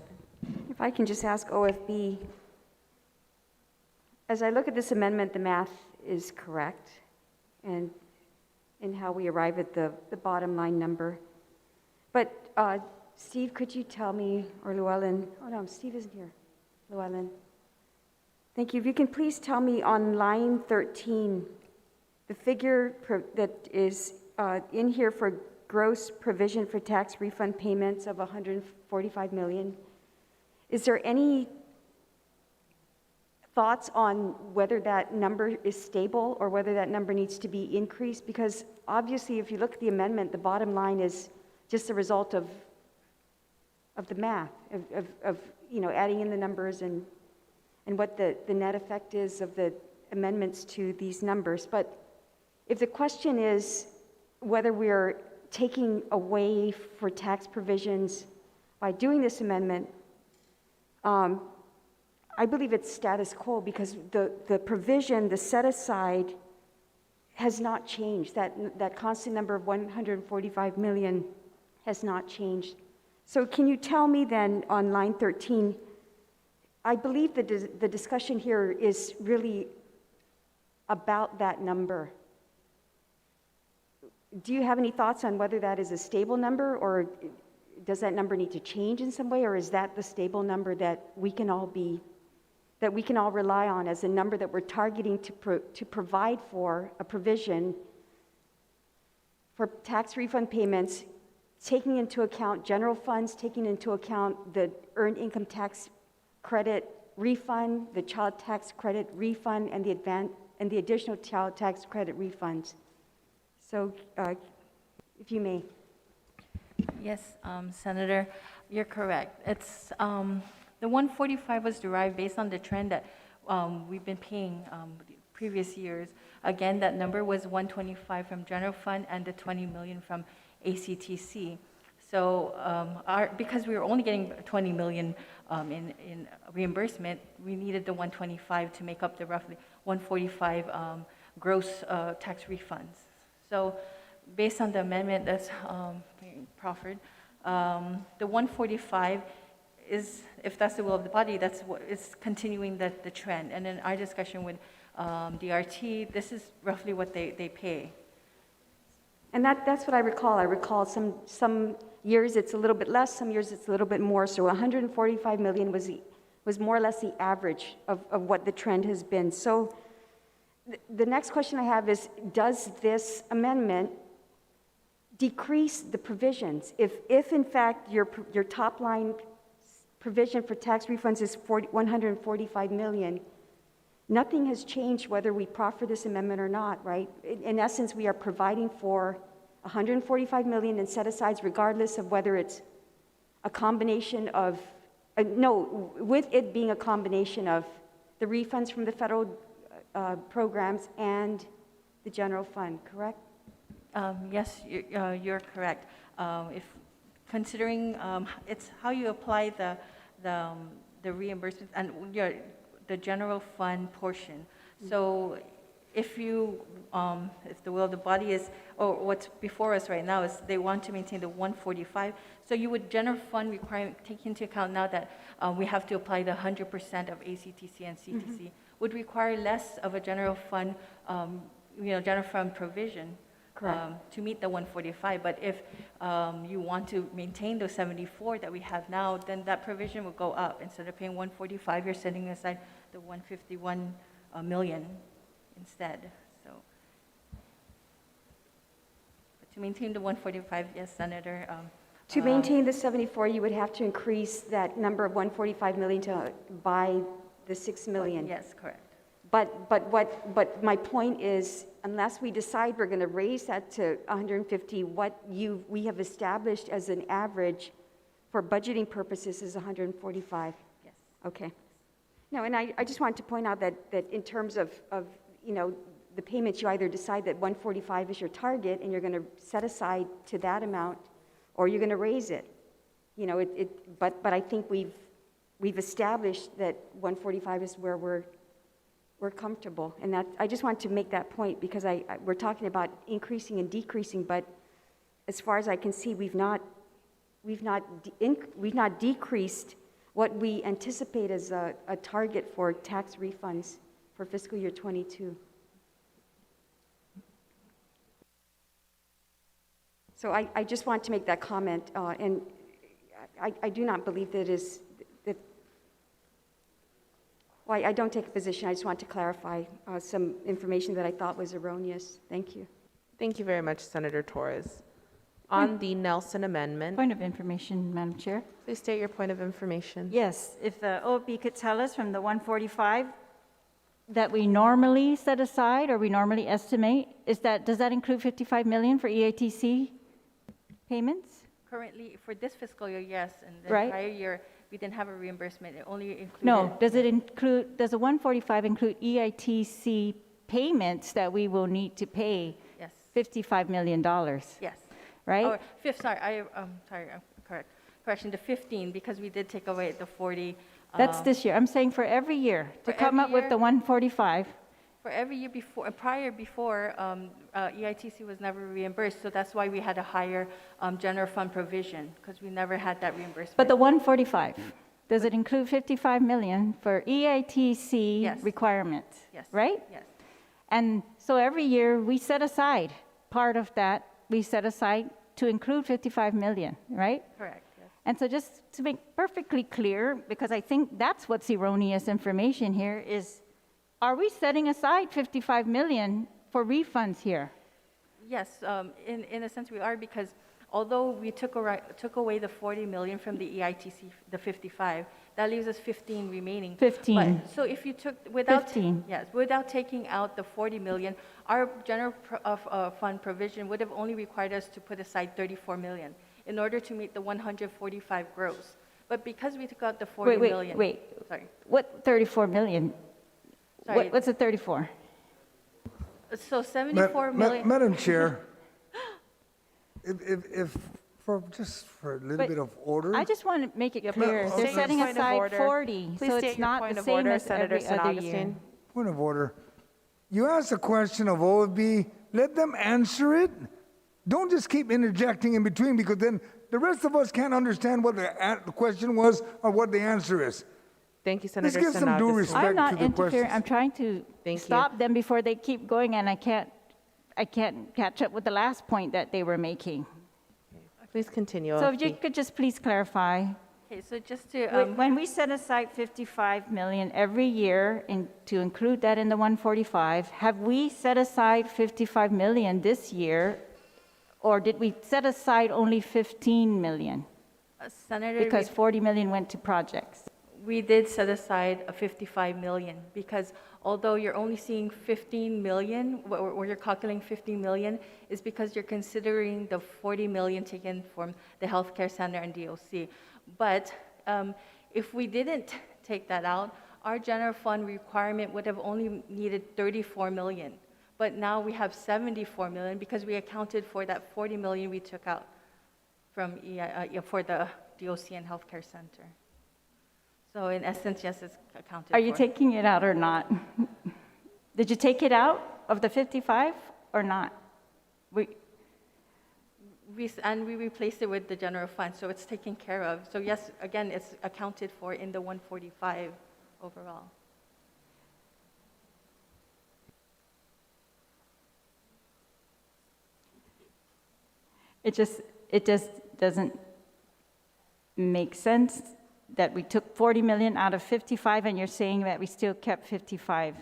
If I can just ask OFB, as I look at this amendment, the math is correct and in how we arrive at the bottom line number. But Steve, could you tell me, or Llewellyn, oh no, Steve isn't here, Llewellyn. Thank you. If you can please tell me on line 13, the figure that is in here for gross provision for tax refund payments of $145 million, is there any thoughts on whether that number is stable or whether that number needs to be increased? Because obviously, if you look at the amendment, the bottom line is just the result of the math, of adding in the numbers and what the net effect is of the amendments to these numbers. But if the question is whether we're taking away for tax provisions by doing this amendment, I believe it's status quo because the provision, the set aside, has not changed. That constant number of 145 million has not changed. So can you tell me then on line 13, I believe the discussion here is really about that number. Do you have any thoughts on whether that is a stable number, or does that number need to change in some way, or is that the stable number that we can all rely on as a number that we're targeting to provide for a provision for tax refund payments, taking into account general funds, taking into account the earned income tax credit refund, the child tax credit refund, and the additional child tax credit refunds? So, if you may. Yes, Senator, you're correct. It's the 145 was derived based on the trend that we've been paying previous years. Again, that number was 125 from general fund and the 20 million from ACTC. So because we were only getting 20 million in reimbursement, we needed the 125 to make up the roughly 145 gross tax refunds. So based on the amendment that's proffered, the 145 is, if that's the will of the body, that's what is continuing the trend. And in our discussion with DRT, this is roughly what they pay. And that's what I recall. I recall some years it's a little bit less, some years it's a little bit more. So 145 million was more or less the average of what the trend has been. So the next question I have is, does this amendment decrease the provisions? If in fact your top line provision for tax refunds is 145 million, nothing has changed whether we proffer this amendment or not, right? In essence, we are providing for 145 million in set-asides regardless of whether it's a combination of, with it being a combination of the refunds from the federal programs and the general fund, correct? Yes, you're correct. If considering it's how you apply the reimbursement and the general fund portion. So if you, if the will of the body is, or what's before us right now is they want to maintain the 145, so you would general fund requirement, take into account now that we have to apply the 100% of ACTC and CTC, would require less of a general fund, general fund provision to meet the 145. But if you want to maintain the 74 that we have now, then that provision will go up. Instead of paying 145, you're setting aside the 151 million instead. So, but to maintain the 145, yes, Senator. To maintain the 74, you would have to increase that number of 145 million by the 6 million. Yes, correct. But my point is, unless we decide we're going to raise that to 150, we have established as an average for budgeting purposes is 145. Yes. Okay. No, and I just wanted to point out that in terms of the payments, you either decide that 145 is your target and you're going to set aside to that amount, or you're going to raise it. But I think we've established that 145 is where we're comfortable, and that I just want to make that point because we're talking about increasing and decreasing, but as far as I can see, we've not decreased what we anticipate as a target for tax refunds for fiscal year 22. So I just want to make that comment, and I do not believe that well, I don't take a position. I just want to clarify some information that I thought was erroneous. Thank you. Thank you very much, Senator Torres. On the Nelson Amendment, Point of information, Madam Chair. please state your point of information. Yes, if the OB could tell us from the 145 that we normally set aside or we normally estimate, does that include 55 million for EATC payments? Currently, for this fiscal year, yes, and the Right. prior year, we didn't have a reimbursement. It only included. No, does the 145 include EITC payments that we will need to pay Yes. $55 million, Yes. right? Or correction, the 15, because we did take away the 40. That's this year. I'm saying for every year, to For come every up with year? the 145. For every year before, EITC was never reimbursed, so that's why we had a higher general fund provision, because we never had that reimbursement. But the 145, does it include 55 million for EITC Yes. requirements? Yes. Right? Yes. And so every year, we set aside, part of that, we set aside to include 55 million, right? Correct, yes. And so just to make perfectly clear, because I think that's what's erroneous information here, is are we setting aside 55 million for refunds here? Yes, in a sense we are, because although we took away the 40 million from the EITC, the 55, that leaves us 15 remaining. 15. But, so if you took, without 15. Yes, without taking out the 40 million, our general fund provision would have only required us to put aside 34 million in order to meet the 145 gross. But because we took out the 40 million. Wait. Sorry. What 34 million? Sorry. What's the 34? So 74 million. Madam Chair, if just for a little But bit of order. I just want to make it Yeah, clear, but they're state your setting point of aside order. 40, Please so state it's your not point the of same order, as Senator every San other year. Augustine. Point of order. You asked a question of OFB, let them answer it. Don't just keep interjecting in between, because then the rest of us can't understand what the question was or what the answer is. Thank you, Let's Senator give San some due Augustine. respect I'm not to the interfering, questions. I'm trying to Thank you. stop them before they keep going, and I can't catch up with the last point that they were making. Please continue. So if you OFB. could just please clarify, Okay, so just to, when we set aside 55 million every year to include that in the 145, have we set aside 55 million this year, or did we set aside only 15 million? Senator, Because 40 million went to projects. we did set aside a 55 million, because although you're only seeing 15 million, or you're calculating 15 million, is because you're considering the 40 million taken from the healthcare center and DOC. But if we didn't take that out, our general fund requirement would have only needed 34 million. But now we have 74 million because we accounted for that 40 million we took out from for the DOC and healthcare center. So in essence, yes, it's accounted for. Are you taking it out or not? Did you take it out of the 55 or not? And we replaced it with the general fund, so it's taken care of. So yes, again, it's accounted for in the 145 overall. It just doesn't make sense that we took 40 million out of 55 and you're saying that we still kept 55.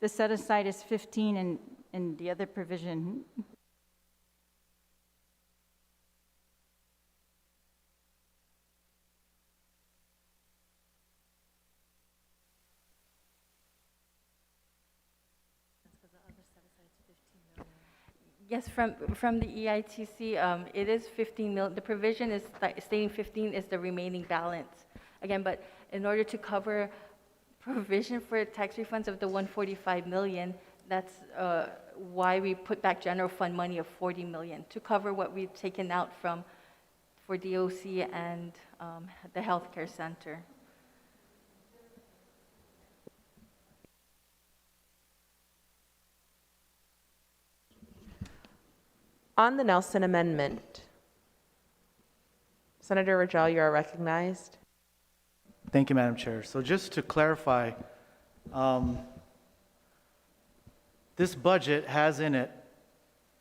The set aside is 15 in the other provision. Yes, from the EITC, it is 15 mil, the provision is stating 15 is the remaining balance. Again, but in order to cover provision for tax refunds of the 145 million, that's why we put back general fund money of 40 million to cover what we've taken out for DOC and the healthcare center. On the Nelson Amendment, Senator Rajal, you are recognized. Thank you, Madam Chair. So just to clarify, this budget has in it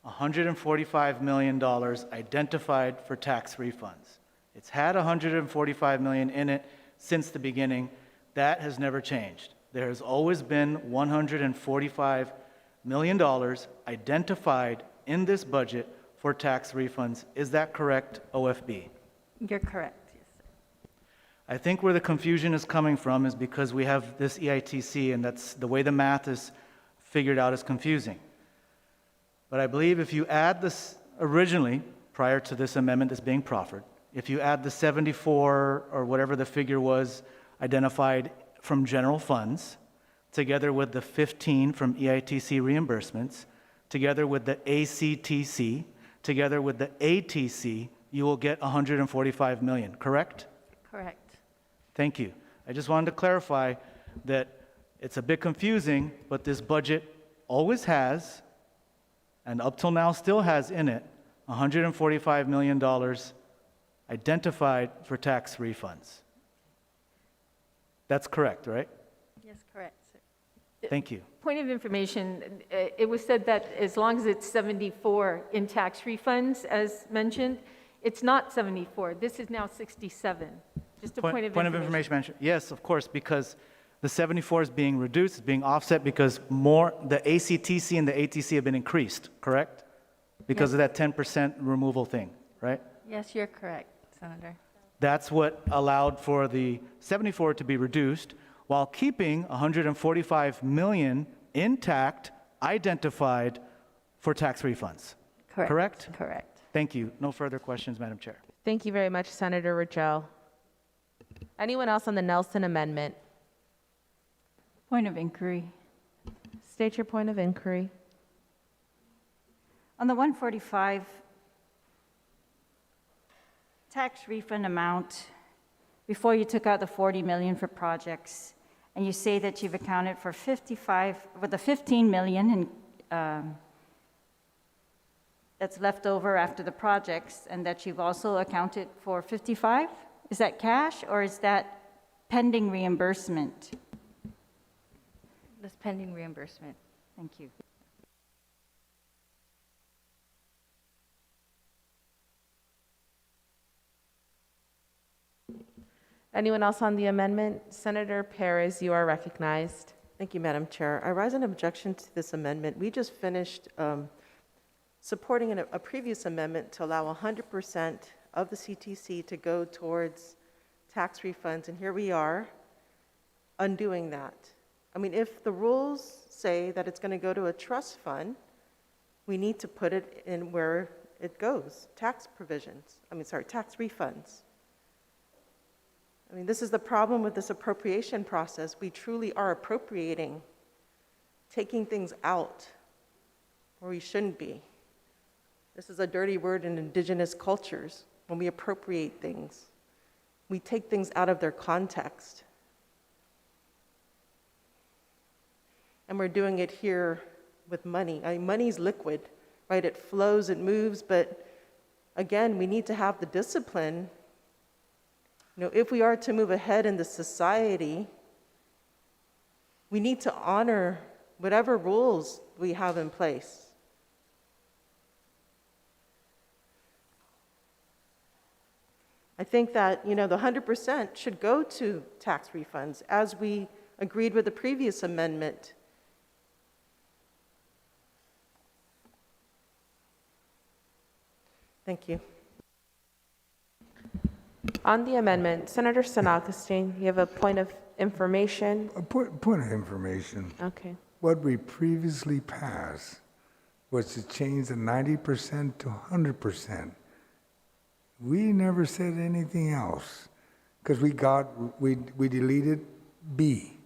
$145 million identified for tax refunds. It's had $145 million in it since the beginning. That has never changed. There has always been $145 million identified in this budget for tax refunds. Is that correct, OFB? You're correct, yes, sir. I think where the confusion is coming from is because we have this EITC, and that's the way the math is figured out is confusing. But I believe if you add this originally, prior to this amendment that's being proffered, if you add the 74 or whatever the figure was identified from general funds, together with the 15 from EITC reimbursements, together with the ACTC, together with the ATC, you will get 145 million, correct? Correct. Thank you. I just wanted to clarify that it's a bit confusing, but this budget always has, and up till now still has in it, $145 million identified for tax refunds. That's correct, right? Yes, correct, sir. Thank you. Point of information, it was said that as long as it's 74 in tax refunds, as mentioned, it's not 74. This is now 67. Just a point of information. Manager. Yes, of course, because the 74 is being reduced, it's being offset because more, the ACTC and the ATC have been increased, correct? Because of that 10% removal thing, right? Yes, you're correct, Senator. That's what allowed for the 74 to be reduced while keeping 145 million intact, identified for tax refunds. Correct. Correct? Correct. Thank you. No further questions, Madam Chair. Thank you very much, Senator Rajal. Anyone else on the Nelson Amendment? Point of inquiry. State your point of inquiry. On the 145 tax refund amount, before you took out the 40 million for projects, and you say that you've accounted for 55, with the 15 million that's left over after the projects, and that you've also accounted for 55? Is that cash or is that pending reimbursement? That's pending reimbursement. Thank you. Anyone else on the amendment? Senator Perez, you are recognized. Thank you, Madam Chair. I rise in objection to this amendment. We just finished supporting a previous amendment to allow 100% of the CTC to go towards tax refunds, and here we are undoing that. I mean, if the rules say that it's going to go to a trust fund, we need to put it in where it goes, tax refunds. I mean, this is the problem with this appropriation process. We truly are appropriating, taking things out where we shouldn't be. This is a dirty word in indigenous cultures. when we appropriate things. We take things out of their context. And we're doing it here with money. I mean, money's liquid, right? It flows, it moves, but again, we need to have the discipline. You know, if we are to move ahead in the society, we need to honor whatever rules we have in place. I think that, you know, the 100% should go to tax refunds, as we agreed with the previous amendment. Thank you. On the amendment, Senator San Augustine, you have a point of information? A point of information. Okay. What we previously passed was to change the 90% to 100%. We never said anything else because we deleted B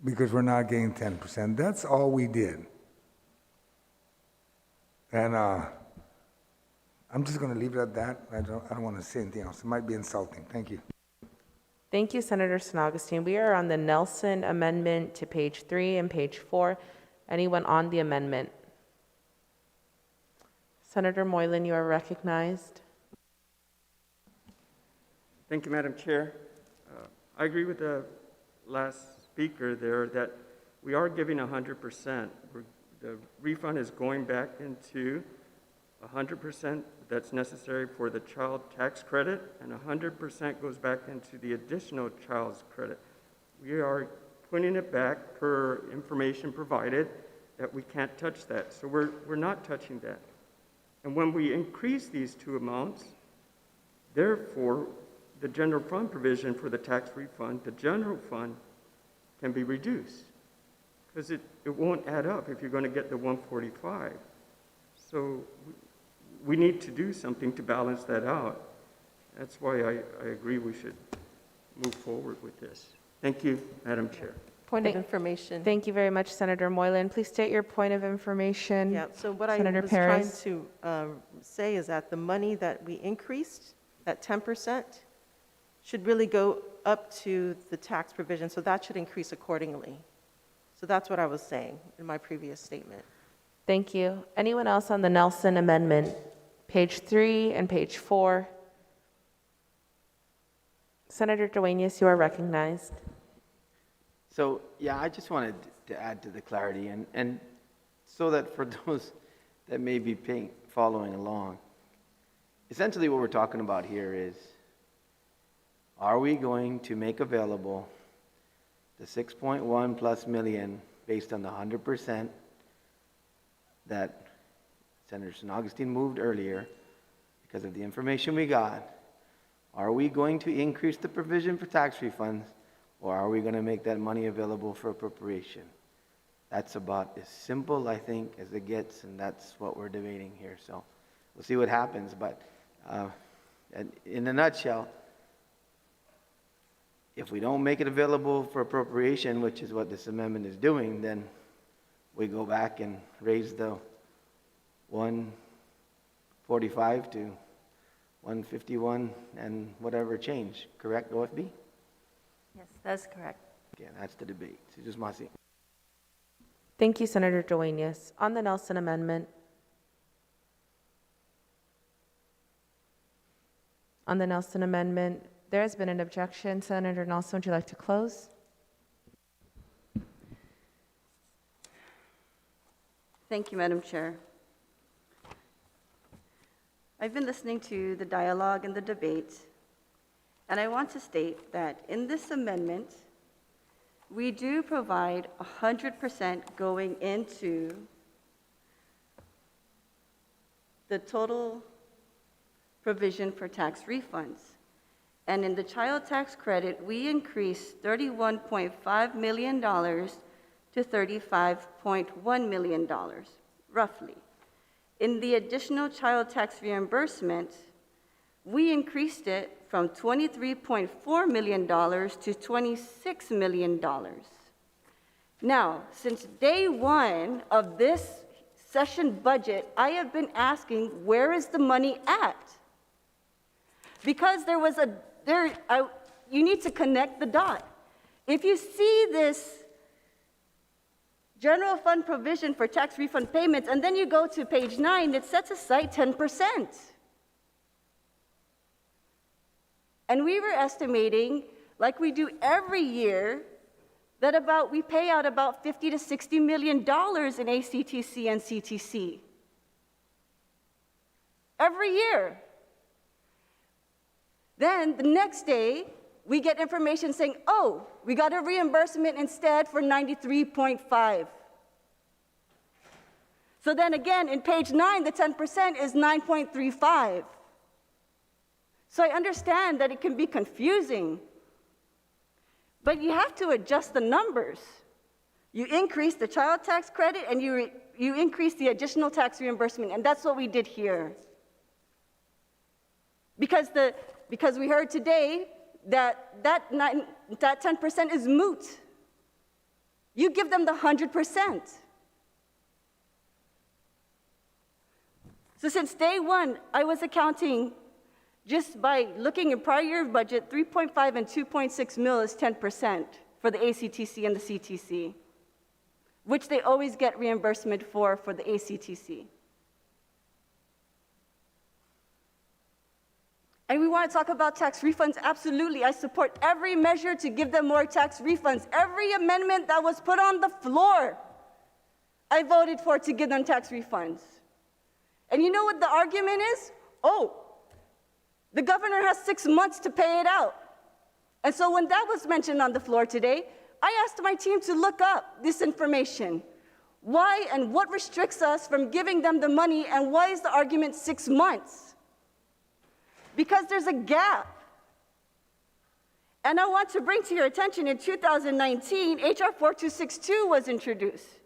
because we're not getting 10%. That's all we did. And I'm just going to leave it at that. I don't want to say anything else. It might be insulting. Thank you. Thank you, Senator San Augustine. We are on the Nelson amendment to page 3 and page 4. Anyone on the amendment? Senator Moylan, you are recognized. Thank you, Madam Chair. I agree with the last speaker there that we are giving 100%. The refund is going back into 100% that's necessary for the child tax credit, and 100% goes back into the additional child's credit. We are putting it back per information provided that we can't touch that. So we're not touching that. And when we increase these two amounts, therefore, the general fund provision for the tax refund, the general fund can be reduced because it won't add up if you're going to get the 145. So we need to do something to balance that out. That's why I agree we should move forward with this. Thank you, Madam Chair. Point of information. Thank you very much, Senator Moylan. Please state your point of information. Yeah, so what I Senator was Perez. trying to say is that the money that we increased, that 10%, should really go up to the tax provision, so that should increase accordingly. So that's what I was saying in my previous statement. Thank you. Anyone else on the Nelson amendment? Page 3 and page 4. Senator Duenas, you are recognized. So, yeah, I just wanted to add to the clarity, and so that for those that may be following along, essentially what we're talking about here is, are we going to make available the 6.1 plus million based on the 100% that Senator San Augustine moved earlier because of the information we got? Are we going to increase the provision for tax refunds, or are we going to make that money available for appropriation? That's about as simple, I think, as it gets, and that's what we're debating here. So we'll see what happens, but in a nutshell, if we don't make it available for appropriation, which is what this amendment is doing, then we go back and raise the 145 to 151 and whatever change. Correct, OFB? Yes, that's correct. Okay, that's the debate. So just Masi. Thank you, Senator Duenas. On the Nelson amendment. On the Nelson amendment, there has been an objection. Senator Nelson, would you like to close? Thank you, Madam Chair. I've been listening to the dialogue and the debate, and I want to state that in this amendment, we do provide 100% going into the total provision for tax refunds. And in the child tax credit, we increased $31.5 million to $35.1 million, roughly. In the additional child tax reimbursement, we increased it from $23.4 million to $26 million. Now, since day one of this session budget, I have been asking, where is the money at? because you need to connect the dot. If you see this general fund provision for tax refund payments, and then you go to page 9, it sets aside 10%. And we were estimating, like we do every year, that we pay out about $50 to $60 million in ACTC and CTC. Every year. Then the next day, we get information saying, oh, we got a reimbursement instead for 93.5. So then again, in page 9, the 10% is 9.35. So I understand that it can be confusing, but you have to adjust the numbers. You increase the child tax credit and you increase the additional tax reimbursement, and that's what we did here. Because we heard today that 10% is moot. You give them the 100%. So since day one, I was accounting just by looking at prior year budget, 3.5 and 2.6 mil is 10% for the ACTC and the CTC, which they always get reimbursement for the ACTC. And we want to talk about tax refunds. Absolutely, I support every measure to give them more tax refunds. Every amendment that was put on the floor, I voted for to give them tax refunds. And you know what the argument is? Oh, the governor has 6 months to pay it out. And so when that was mentioned on the floor today, I asked my team to look up this information. Why and what restricts us from giving them the money, and why is the argument 6 months? Because there's a gap. And I want to bring to your attention, in 2019, HR 4262 was introduced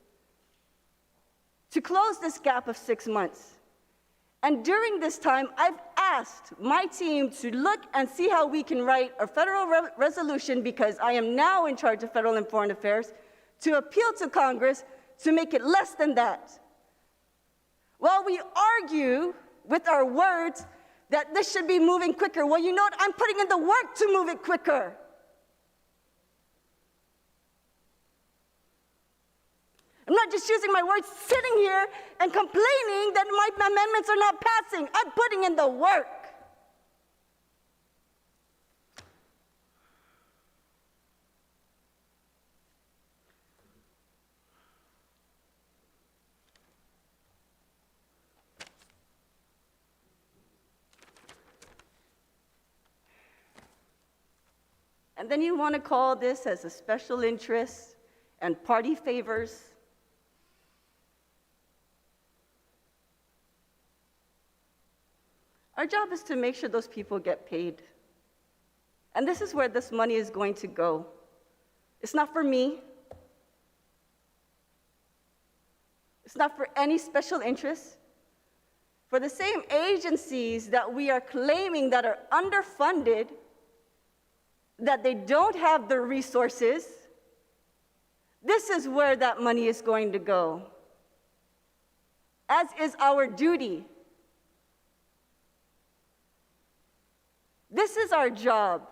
to close this gap of 6 months. And during this time, I've asked my team to look and see how we can write a federal resolution, because I am now in charge of federal and foreign affairs, to appeal to Congress to make it less than that. While we argue with our words that this should be moving quicker, well, you know what? I'm putting in the work to move it quicker. I'm not just using my words, sitting here and complaining that my amendments are not passing. I'm putting in the work. And then you want to call this as a special interest and party favors. Our job is to make sure those people get paid. And this is where this money is going to go. It's not for me. It's not for any special interest. For the same agencies that we are claiming that are underfunded, that they don't have the resources, this is where that money is going to go, as is our duty. This is our job,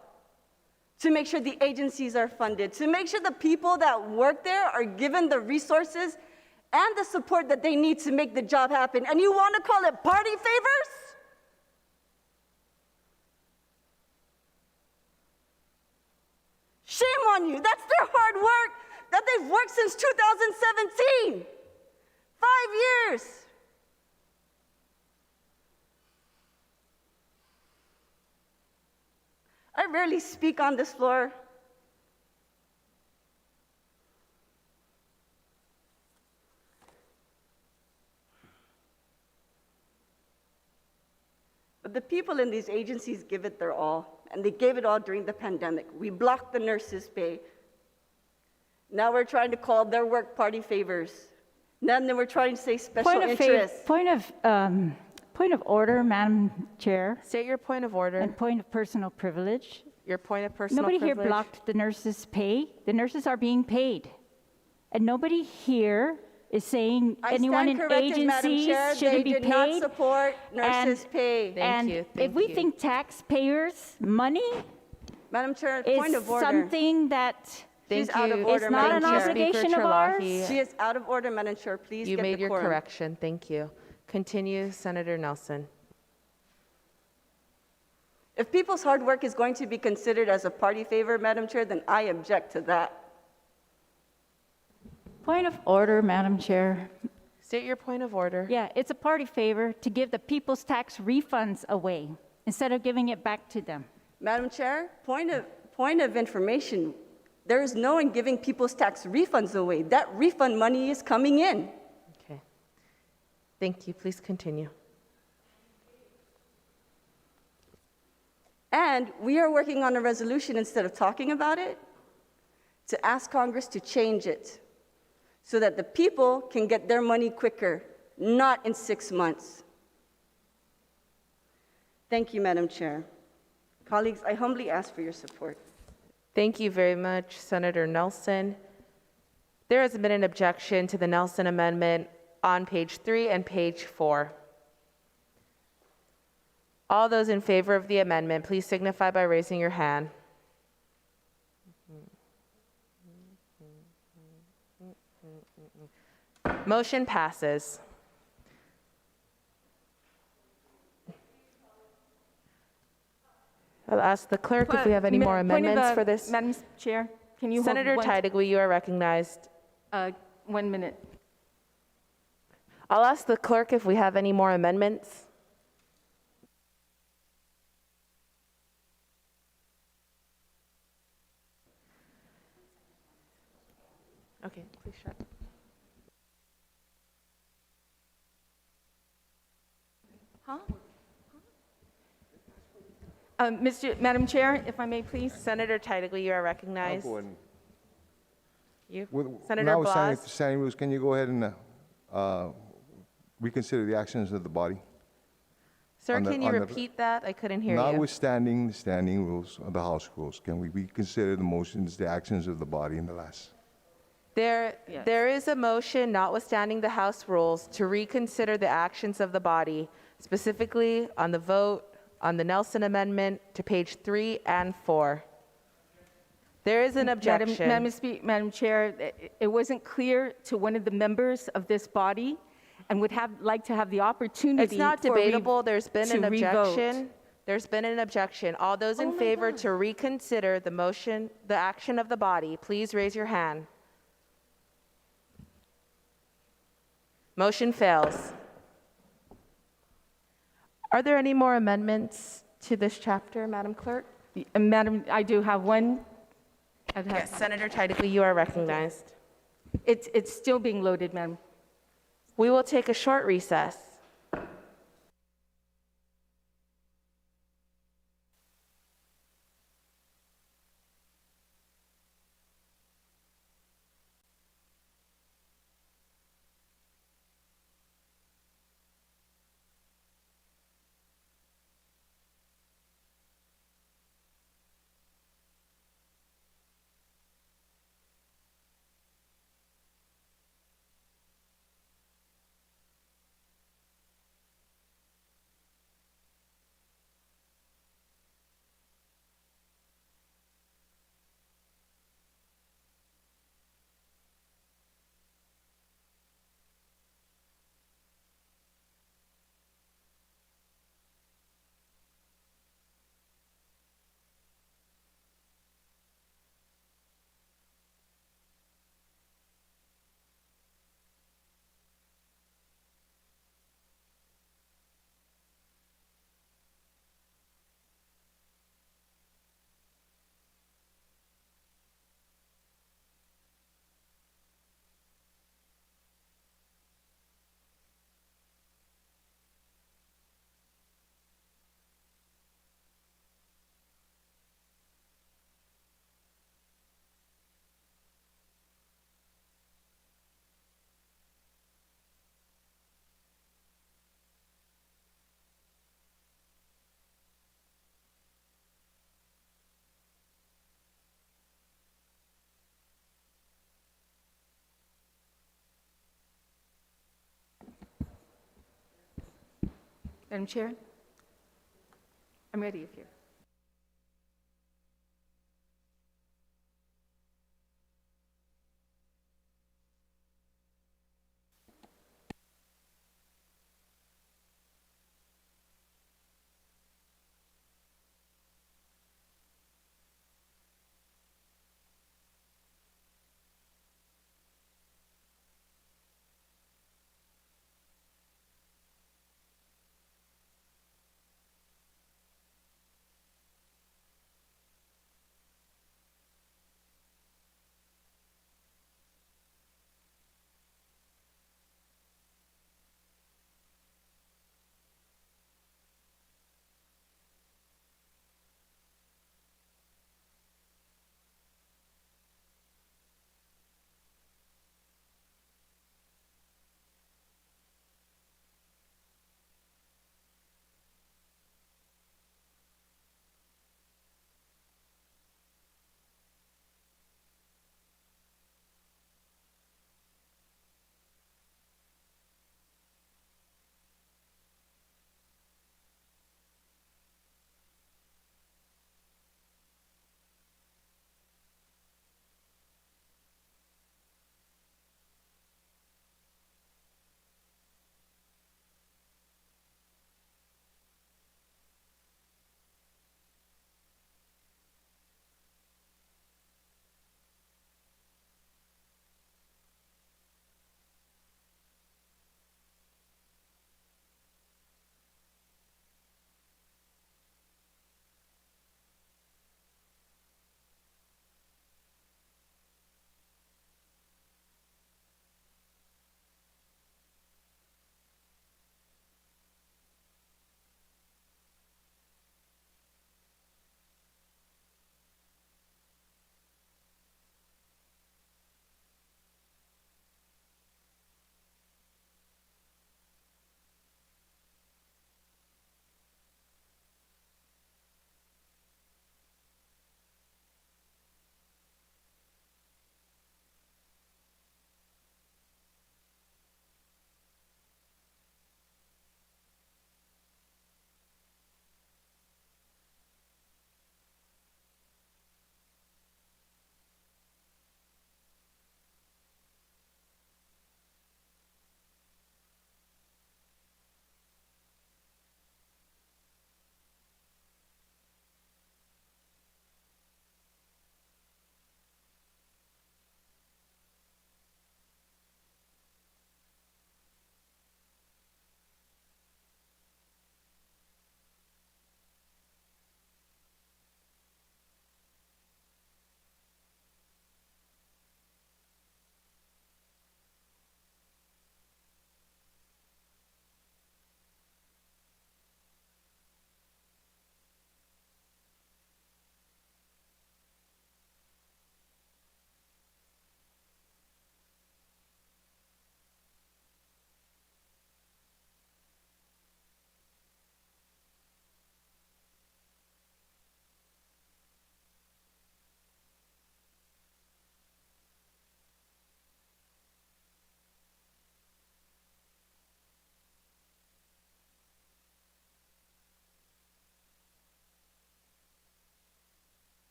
to make sure the agencies are funded, to make sure the people that work there are given the resources and the support that they need to make the job happen. And you want to call it party favors? Shame on you. That's their hard work that they've worked since 2017. 5 years. I rarely speak on this floor. But the people in these agencies give it their all, and they gave it all during the pandemic. We blocked the nurses' pay. Now we're trying to call their work party favors. Then we're trying to say special interest. Point of order, Madam Chair. State your point of order. And point of personal privilege. Your point of personal Nobody privilege. here blocked the nurses' pay. The nurses are being paid. And nobody here is saying I anyone stand in corrected, Madam agencies Chair. shouldn't be They did not paid. support nurses' pay. Thank you, And if thank we you. think taxpayers' money Madam Chair, is point of order. something that She's Thank out you. of order, It's not Madam an Chair. obligation of ours. She is out of order, Madam Chair. Please You get made the your quorum. correction. Thank you. Continue, Senator Nelson. If people's hard work is going to be considered as a party favor, Madam Chair, then I object to that. Point of order, Madam Chair. State your point of order. Yeah, it's a party favor to give the people's tax refunds away instead of giving it back to them. Madam Chair, point of information. There is no one giving people's tax refunds away. That refund money is coming in. Okay. Thank you. Please continue. And we are working on a resolution instead of talking about it to ask Congress to change it so that the people can get their money quicker, not in 6 months. Thank you, Madam Chair. Colleagues, I humbly ask for your support. Thank you very much, Senator Nelson. There has been an objection to the Nelson Amendment on page 3 and page 4. All those in favor of the amendment, please signify by raising your hand. Motion passes. I'll ask the clerk if we have any more amendments for this. Madam Chair, can you hold Senator one- Tydegui, you are recognized. 1 minute? I'll ask the clerk if we have any more amendments. Okay, please shut. Madam Chair, if I may, please? Senator Tydegui, you are recognized. You, Senator Notwithstanding Blas. the standing rules, can you go ahead and reconsider the actions of the body? Sir, on the- can you on the- repeat that? I couldn't hear you. Notwithstanding the standing rules of the House rules, can we reconsider the motions, the actions of the body in the last? There is a motion, notwithstanding the House rules, to reconsider the actions of the body, specifically on the vote on the Nelson Amendment to page 3 and 4. There is an objection. Madam Chair, it wasn't clear to one of the members of this body and would like to have the opportunity. It's not for debatable. There's been to an revote. objection. There's been an objection. All those in favor to reconsider the motion, the action of the body, please raise your hand. Motion fails. Are there any more amendments to this chapter, Madam Clerk? Madam, I do have one. Yes, Senator Tydegui, you are recognized. It's still being loaded, Madam. We will take a short recess. Madam Chair? I'm ready if you're.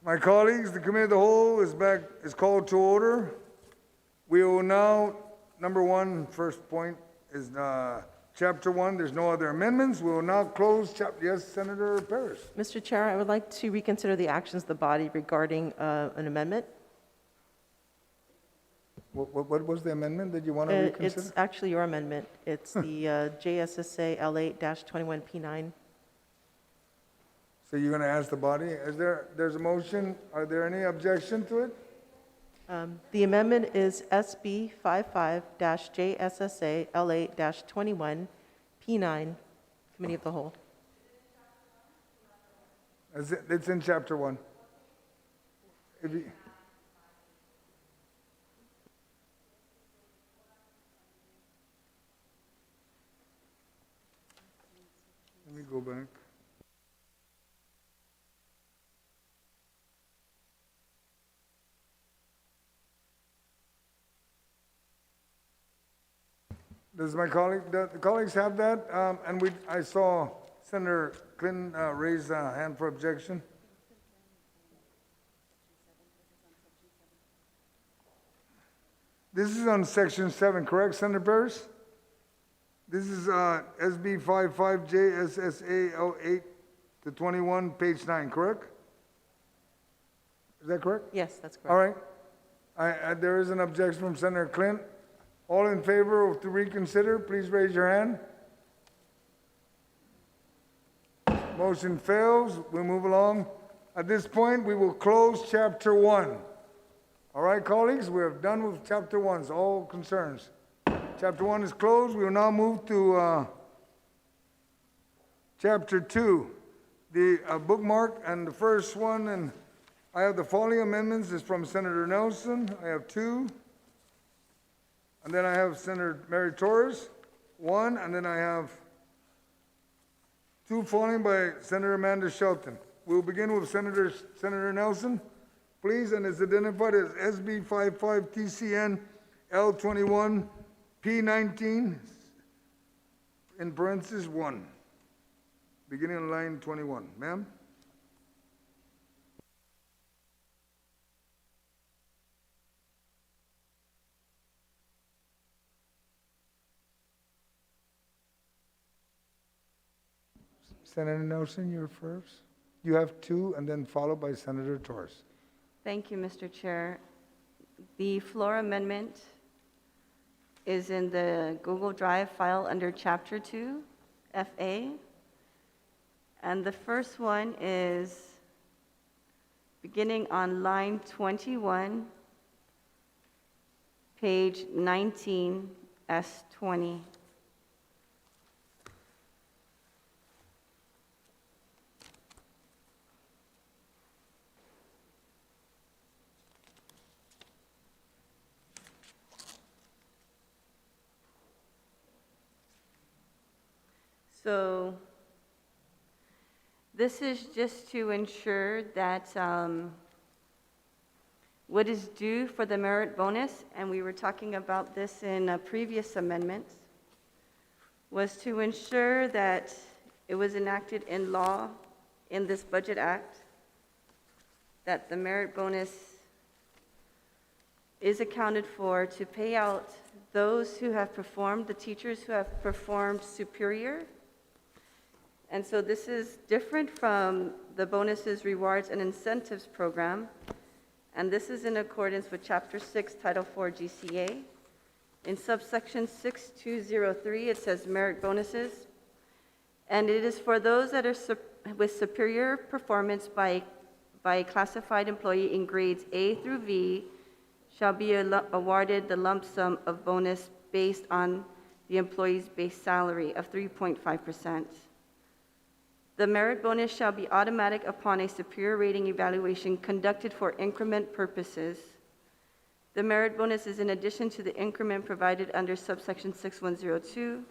My colleagues, the Committee of the Whole is called to order. We will now, number one, first point is Chapter 1. There's no other amendments. We will now close yes, Senator Paris. Mr. Chair, I would like to reconsider the actions of the body regarding an amendment. What was the amendment that you want to reconsider? It's actually your amendment. It's the JSSA L8-21P9. So you're going to ask the body, there's a motion, are there any objection to it? The amendment is SB 55-JSSA L8-21P9, Committee of the Whole. It's in Chapter 1. If you, let me go back. Does my colleague, the colleagues have that? And I saw Senator Clinton raise a hand for objection. This is on Section 7, correct, Senator Paris? This is SB 55JSSA L8-21, page 9, correct? Is that correct? Yes, that's correct. All right. There is an objection from Senator Clinton. All in favor to reconsider, please raise your hand. Motion fails. We move along. At this point, we will close Chapter 1. All right, colleagues, we are done with Chapter 1, all concerns. Chapter 1 is closed. We will now move to Chapter 2, the bookmark, and the first one, and I have the following amendments, is from Senator Nelson. I have 2. And then I have Senator Mary Torres, 1, and then I have 2 following by Senator Amanda Shelton. We'll begin with Senator Nelson, please, and it's identified as SB 55 TCN L21 P19 in parentheses 1, beginning on line 21. Ma'am? Senator Nelson, you're first. You have 2, and then followed by Senator Torres. Thank you, Mr. Chair. The floor amendment is in the Google Drive file under Chapter 2, FA. And the first one is beginning on line 21, page 19, S20. So this is just to ensure that what is due for the merit bonus, and we were talking about this in a previous amendment, was to ensure that it was enacted in law in this Budget Act, that the merit bonus is accounted for to pay out those who have performed, the teachers who have performed superior. And so this is different from the bonuses, rewards, and incentives program. And this is in accordance with Chapter 6, Title 4 GCA. In subsection 6203, it says merit bonuses. And it is for those that are with superior performance by a classified employee in grades A through V shall be awarded the lump sum of bonus based on the employee's base salary of 3.5%. The merit bonus shall be automatic upon a superior rating evaluation conducted for increment purposes. The merit bonus is in addition to the increment provided under subsection 6102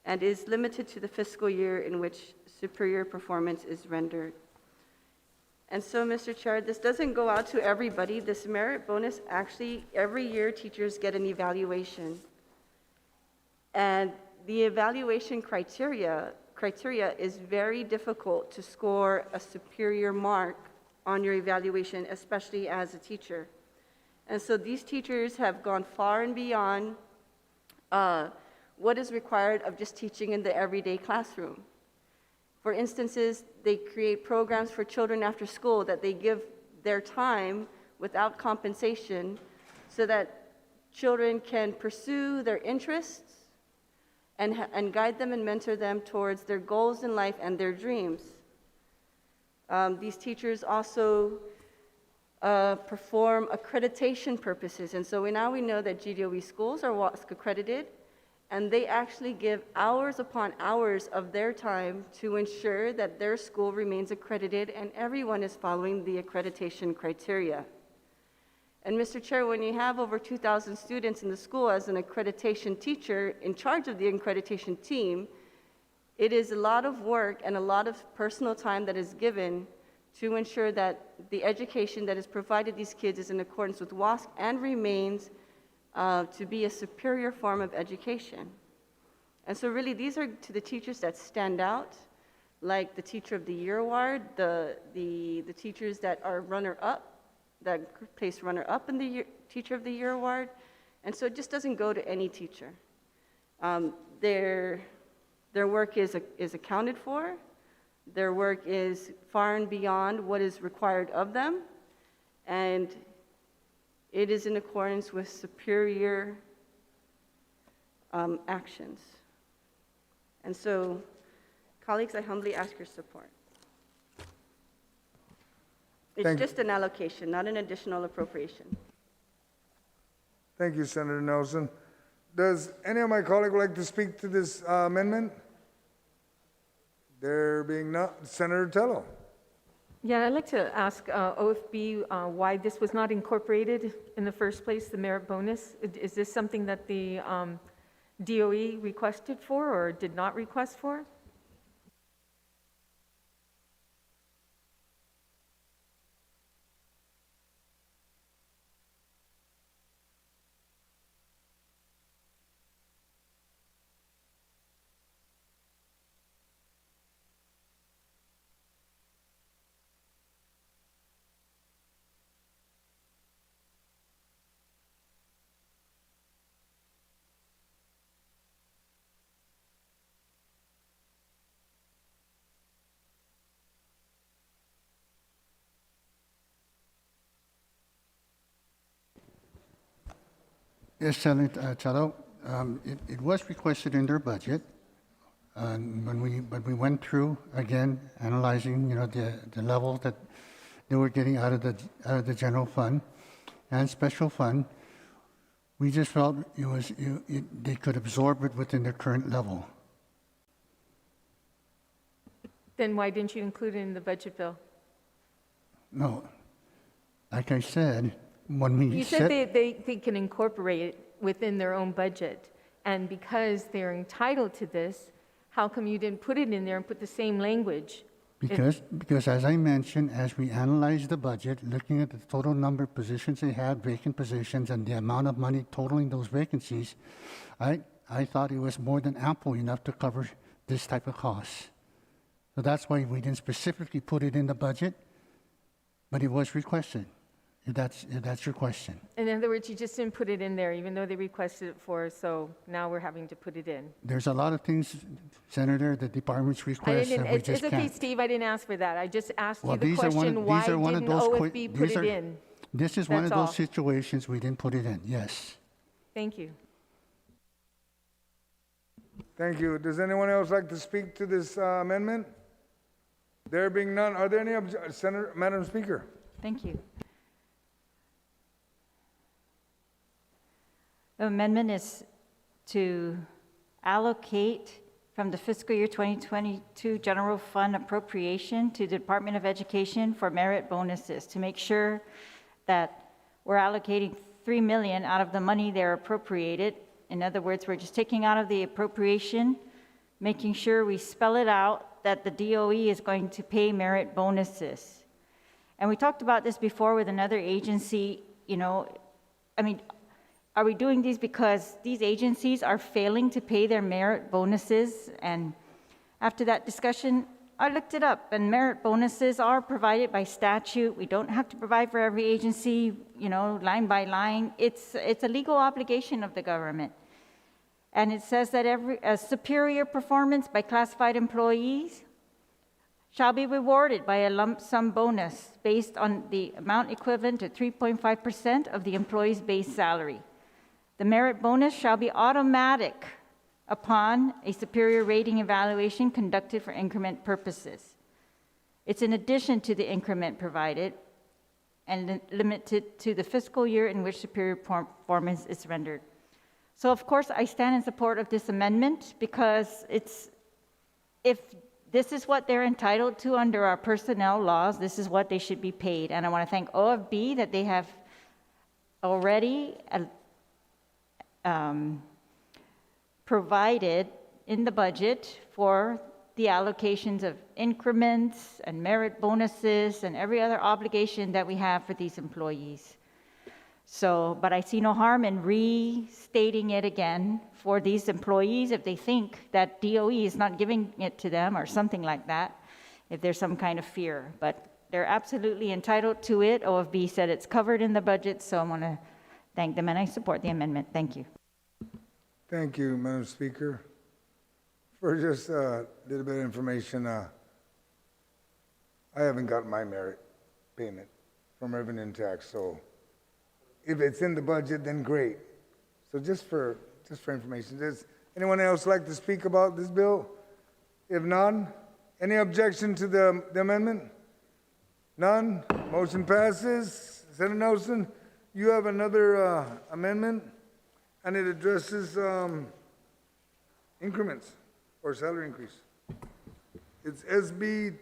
and is limited to the fiscal year in which superior performance is rendered. And so, Mr. Chair, this doesn't go out to everybody. This merit bonus, actually, every year teachers get an evaluation. And the evaluation criteria is very difficult to score a superior mark on your evaluation, especially as a teacher. And so these teachers have gone far and beyond what is required of just teaching in the everyday classroom. For instances, they create programs for children after school that they give their time without compensation so that children can pursue their interests and guide them and mentor them towards their goals in life and their dreams. These teachers also perform accreditation purposes. And so now we know that GDOE schools are WASC accredited, and they actually give hours upon hours of their time to ensure that their school remains accredited and everyone is following the accreditation criteria. And Mr. Chair, when you have over 2,000 students in the school as an accreditation teacher in charge of the accreditation team, it is a lot of work and a lot of personal time that is given to ensure that the education that is provided these kids is in accordance with WASC and remains to be a superior form of education. And so really these are to the teachers that stand out, like the Teacher of the Year award, the teachers that are runner-up, that place runner-up in the Teacher of the Year award. And so it just doesn't go to any teacher. Their work is accounted for. Their work is far and beyond what is required of them. And it is in accordance with superior actions. And so, colleagues, I humbly ask your support. It's just an allocation, not an additional appropriation. Thank you, Senator Nelson. Does any of my colleagues like to speak to this amendment? There being none, Senator Tello. Yeah, I'd like to ask OFB why this was not incorporated in the first place, the merit bonus. Is this something that the DOE requested for or did not request for? Yes, Senator Chalo, it was requested in their budget. When we went through again, analyzing, the level that they were getting out of the general fund and special fund, we just felt they could absorb it within their current level. Then why didn't you include it in the budget bill? No, like I said, when we You said they can incorporate it within their own budget, and because they're entitled to this, how come you didn't put it in there and put the same language? Because as I mentioned, as we analyzed the budget, looking at the total number of positions they had, vacant positions, and the amount of money totaling those vacancies, I thought it was more than ample enough to cover this type of costs. So that's why we didn't specifically put it in the budget, but it was requested, if that's your question. In other words, you just didn't put it in there, even though they requested it for, so now we're having to put it in. There's a lot of things, Senator, the departments request that we just It's okay, can't. Steve, I didn't ask for that. I just asked you the these are question, why didn't one of those OFB put it in? This is one of That's all. those situations we didn't put it in, yes. Thank you. Thank you. Does anyone else like to speak to this amendment? There being none, are there any Madam Speaker? Thank you. The amendment is to allocate from the fiscal year 2022 general fund appropriation to the Department of Education for merit bonuses to make sure that we're allocating $3 million out of the money they're appropriated. In other words, we're just taking out of the appropriation, making sure we spell it out that the DOE is going to pay merit bonuses. And we talked about this before with another agency, are we doing these because these agencies are failing to pay their merit bonuses? And after that discussion, I looked it up, and merit bonuses are provided by statute. We don't have to provide for every agency, line by line. It's a legal obligation of the government. And it says that a superior performance by classified employees shall be rewarded by a lump sum bonus based on the amount equivalent to 3.5% of the employee's base salary. The merit bonus shall be automatic upon a superior rating evaluation conducted for increment purposes. It's in addition to the increment provided and limited to the fiscal year in which superior performance is rendered. So of course, I stand in support of this amendment because if this is what they're entitled to under our personnel laws, this is what they should be paid. And I want to thank OFB that they have already provided in the budget for the allocations of increments and merit bonuses and every other obligation that we have for these employees. So, but I see no harm in restating it again for these employees if they think that DOE is not giving it to them or something like that, if there's some kind of fear. But they're absolutely entitled to it. OFB said it's covered in the budget, so I want to thank them, and I support the amendment. Thank you. Thank you, Madam Speaker. For just a little bit of information, I haven't got my merit payment from revenue and tax, so if it's in the budget, then great. So just for information, does anyone else like to speak about this bill? If none, any objection to the amendment? None. Motion passes. Senator Nelson, you have another amendment, and it addresses increments or salary increase. It's SB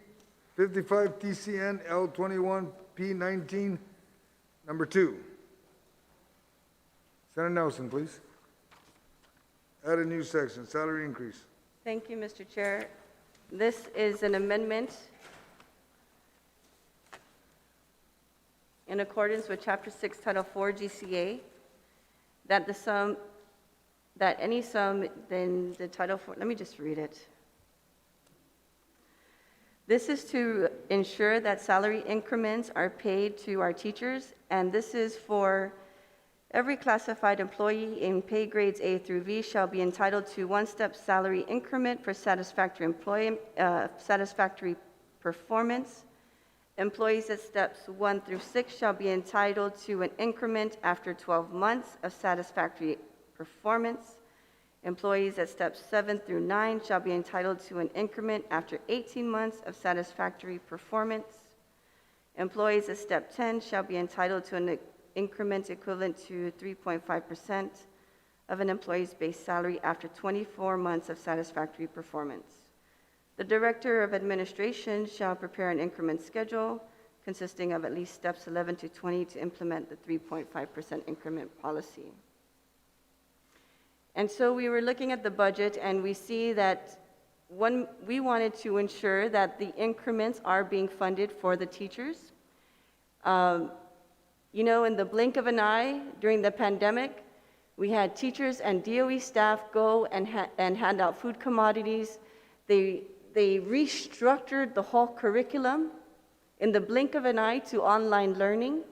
55 TCN L21 P19 number 2. Senator Nelson, please. Add a new section, salary increase. Thank you, Mr. Chair. This is an amendment in accordance with Chapter 6, Title 4 GCA, that any sum, then the Title 4, let me just read it. This is to ensure that salary increments are paid to our teachers, and this is for every classified employee in pay grades A through V shall be entitled to one-step salary increment for satisfactory performance. Employees at steps 1 through 6 shall be entitled to an increment after 12 months of satisfactory performance. Employees at steps 7 through 9 shall be entitled to an increment after 18 months of satisfactory performance. Employees at step 10 shall be entitled to an increment equivalent to 3.5% of an employee's base salary after 24 months of satisfactory performance. The Director of Administration shall prepare an increment schedule consisting of at least steps 11 to 20 to implement the 3.5% increment policy. And so we were looking at the budget, and we see that we wanted to ensure that the increments are being funded for the teachers. In the blink of an eye during the pandemic, we had teachers and DOE staff go and hand out food commodities. They restructured the whole curriculum in the blink of an eye to online learning,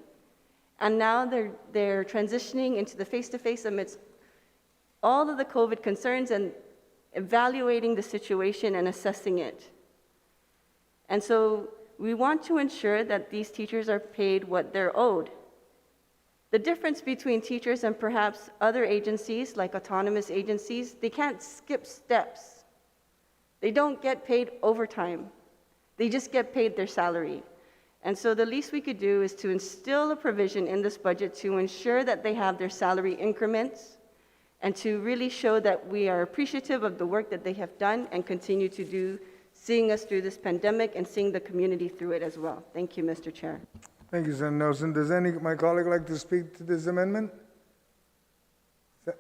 and now they're transitioning into the face-to-face amidst all of the COVID concerns and evaluating the situation and assessing it. And so we want to ensure that these teachers are paid what they're owed. The difference between teachers and perhaps other agencies, like autonomous agencies, they can't skip steps. They don't get paid overtime. They just get paid their salary. And so the least we could do is to instill a provision in this budget to ensure that they have their salary increments and to really show that we are appreciative of the work that they have done and continue to do, seeing us through this pandemic and seeing the community through it as well. Thank you, Mr. Chair. Thank you, Senator Nelson. Does my colleague like to speak to this amendment?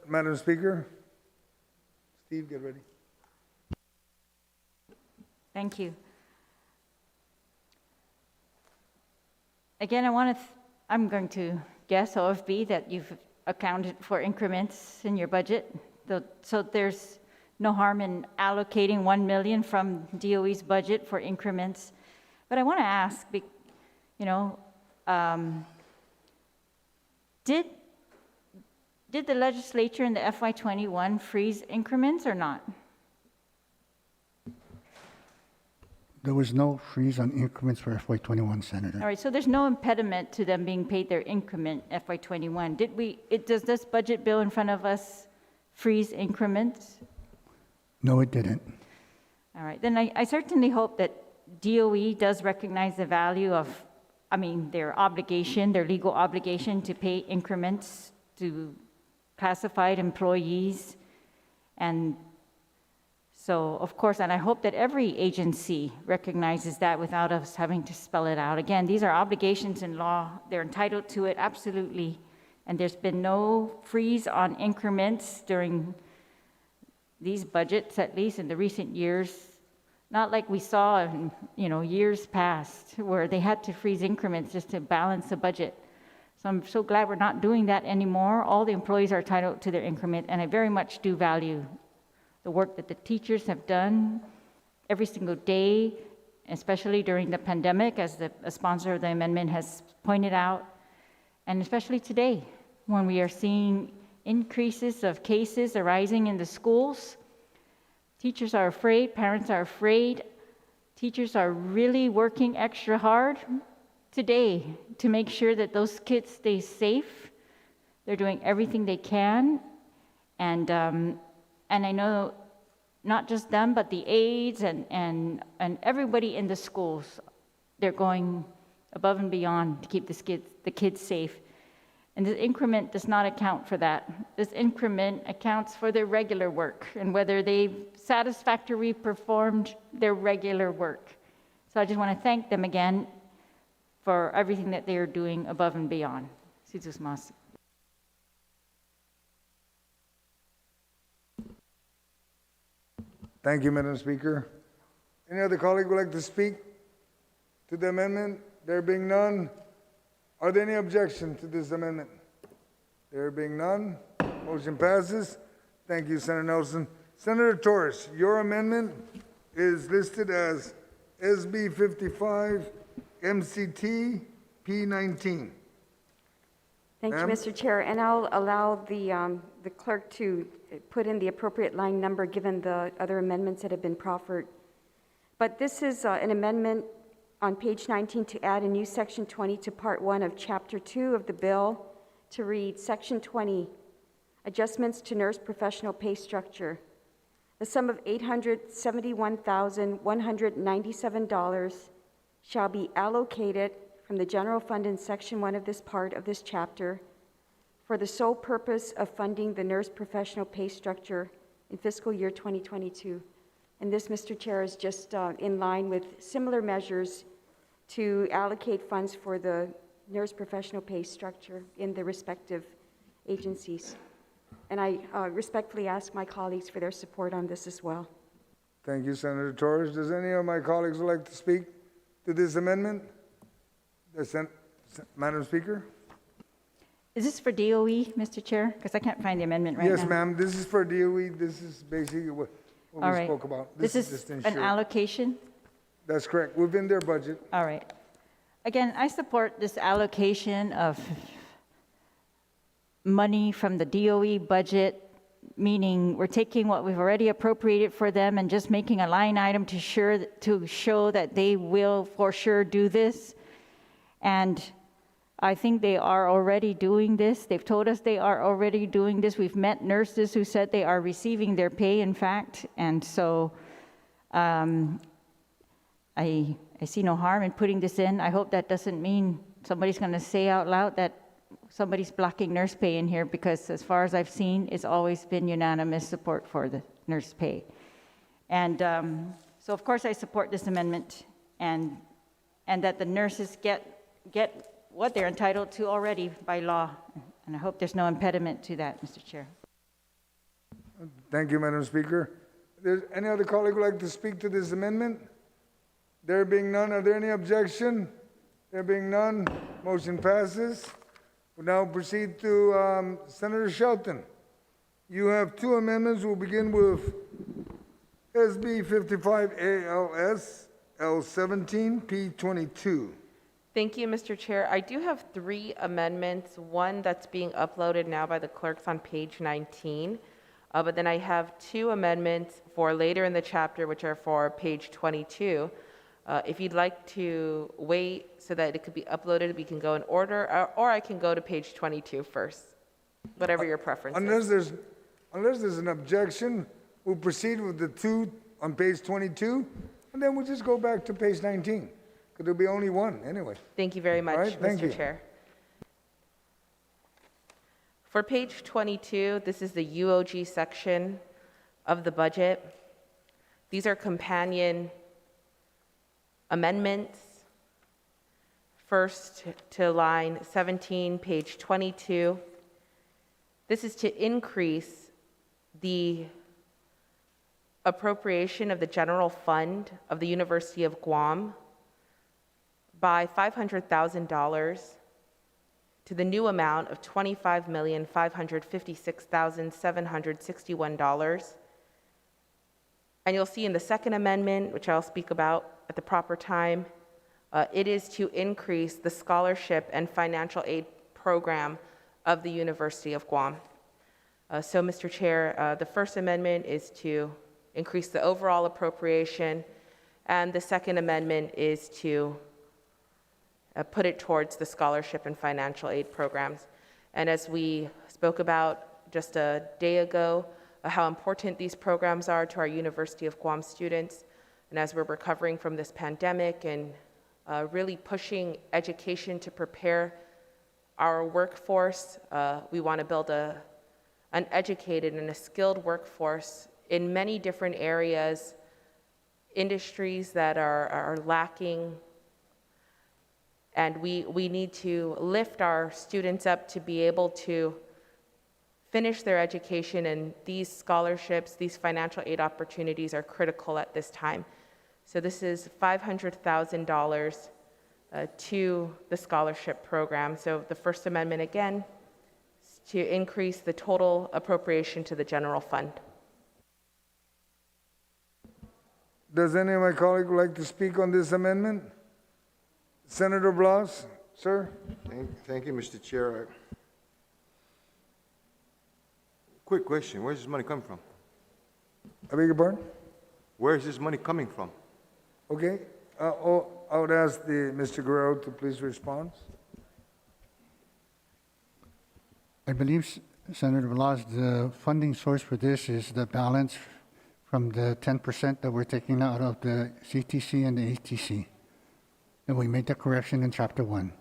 Madam Speaker? Steve, get ready. Thank you. Again, I'm going to guess, OFB, that you've accounted for increments in your budget. So there's no harm in allocating 1 million from DOE's budget for increments. But I want to ask, you know, did the legislature in the FY21 freeze increments or not? There was no freeze on increments for FY21, Senator. All right, so there's no impediment to them being paid their increment FY21. Does this budget bill in front of us freeze increments? No, it didn't. All right, then I certainly hope that DOE does recognize the value of, their obligation, their legal obligation to pay increments to classified employees. And so, of course, and I hope that every agency recognizes that without us having to spell it out. Again, these are obligations in law. They're entitled to it, absolutely. And there's been no freeze on increments during these budgets, at least in the recent years. Not like we saw in, years past where they had to freeze increments just to balance the budget. So I'm so glad we're not doing that anymore. All the employees are entitled to their increment, and I very much do value the work that the teachers have done every single day, especially during the pandemic, as the sponsor of the amendment has pointed out, and especially today, when we are seeing increases of cases arising in the schools. Teachers are afraid, parents are afraid. Teachers are really working extra hard today to make sure that those kids stay safe. They're doing everything they can, and I know not just them, but the aides and everybody in the schools, they're going above and beyond to keep the kids safe. And this increment does not account for that. This increment accounts for their regular work and whether they've satisfactorily performed their regular work. So I just want to thank them again for everything that they are doing above and beyond. Jesus Mas. Thank you, Madam Speaker. Any other colleague would like to speak to the amendment? There being none, are there any objections to this amendment? There being none, motion passes. Thank you, Senator Nelson. Senator Torres, your amendment is listed as SB 55 MCT P19. Thank you, Ma'am? Mr. Chair, and I'll allow the clerk to put in the appropriate line number given the other amendments that have been proffered. But this is an amendment on page 19 to add a new section 20 to part 1 of chapter 2 of the bill to read section 20, adjustments to nurse professional pay structure. The sum of $871,197 shall be allocated from the general fund in section 1 of this part of this chapter for the sole purpose of funding the nurse professional pay structure in fiscal year 2022. And this, Mr. Chair, is just in line with similar measures to allocate funds for the nurse professional pay structure in the respective agencies. And I respectfully ask my colleagues for their support on this as well. Thank you, Senator Torres. Does any of my colleagues would like to speak to this amendment? Madam Speaker? Is this for DOE, Mr. Chair? Because I can't find the amendment right now. Yes, ma'am. This is for DOE. This is basically what All we right. spoke about. This is just to an ensure. allocation? That's correct. Within their budget. All right. Again, I support this allocation of money from the DOE budget, meaning we're taking what we've already appropriated for them and just making a line item to show that they will for sure do this. And I think they are already doing this. They've told us they are already doing this. We've met nurses who said they are receiving their pay, in fact. And so I see no harm in putting this in. I hope that doesn't mean somebody's going to say out loud that somebody's blocking nurse pay in here, because as far as I've seen, it's always been unanimous support for the nurse pay. And so, of course, I support this amendment, and that the nurses get what they're entitled to already by law. And I hope there's no impediment to that, Mr. Chair. Thank you, Madam Speaker. There's any other colleague who would like to speak to this amendment? There being none, are there any objection? There being none, motion passes. We'll now proceed to Senator Shelton. You have two amendments. We'll begin with SB 55 ALS L17 P22. Thank you, Mr. Chair. I do have 3 amendments, one that's being uploaded now by the clerks on page 19, but then I have 2 amendments for later in the chapter, which are for page 22. If you'd like to wait so that it could be uploaded, we can go in order, or I can go to page 22 first, whatever your preference is. Unless there's an objection, we'll proceed with the 2 on page 22, and then we'll just go back to page 19, because there'll be only 1 anyway. Thank you very much, All right, thank you. Mr. Chair. For page 22, this is the UOG section of the budget. These are companion amendments. First to line 17, page 22. This is to increase the appropriation of the general fund of the University of Guam by $500,000 to the new amount of $25,556,761. And you'll see in the second amendment, which I'll speak about at the proper time, it is to increase the scholarship and financial aid program of the University of Guam. So, Mr. Chair, the first amendment is to increase the overall appropriation, and the second amendment is to put it towards the scholarship and financial aid programs. And as we spoke about just a day ago, how important these programs are to our University of Guam students, and as we're recovering from this pandemic and really pushing education to prepare our workforce, we want to build an educated and a skilled workforce in many different areas, industries that are lacking, and we need to lift our students up to be able to finish their education, and these scholarships, these financial aid opportunities are critical at this time. So this is $500,000 to the scholarship program. So the First Amendment, again, is to increase the total appropriation to the general fund. Does any of my colleagues would like to speak on this amendment? Senator Blas, sir? Thank you, Mr. Chair. Quick question, where's this money coming from? I beg your pardon? Where is this money coming from? Okay, I would ask Mr. Guerrero to please respond. I believe, Senator Blas, the funding source for this is the balance from the 10% that we're taking out of the CTC and the ATC. And we made the correction in Chapter 1.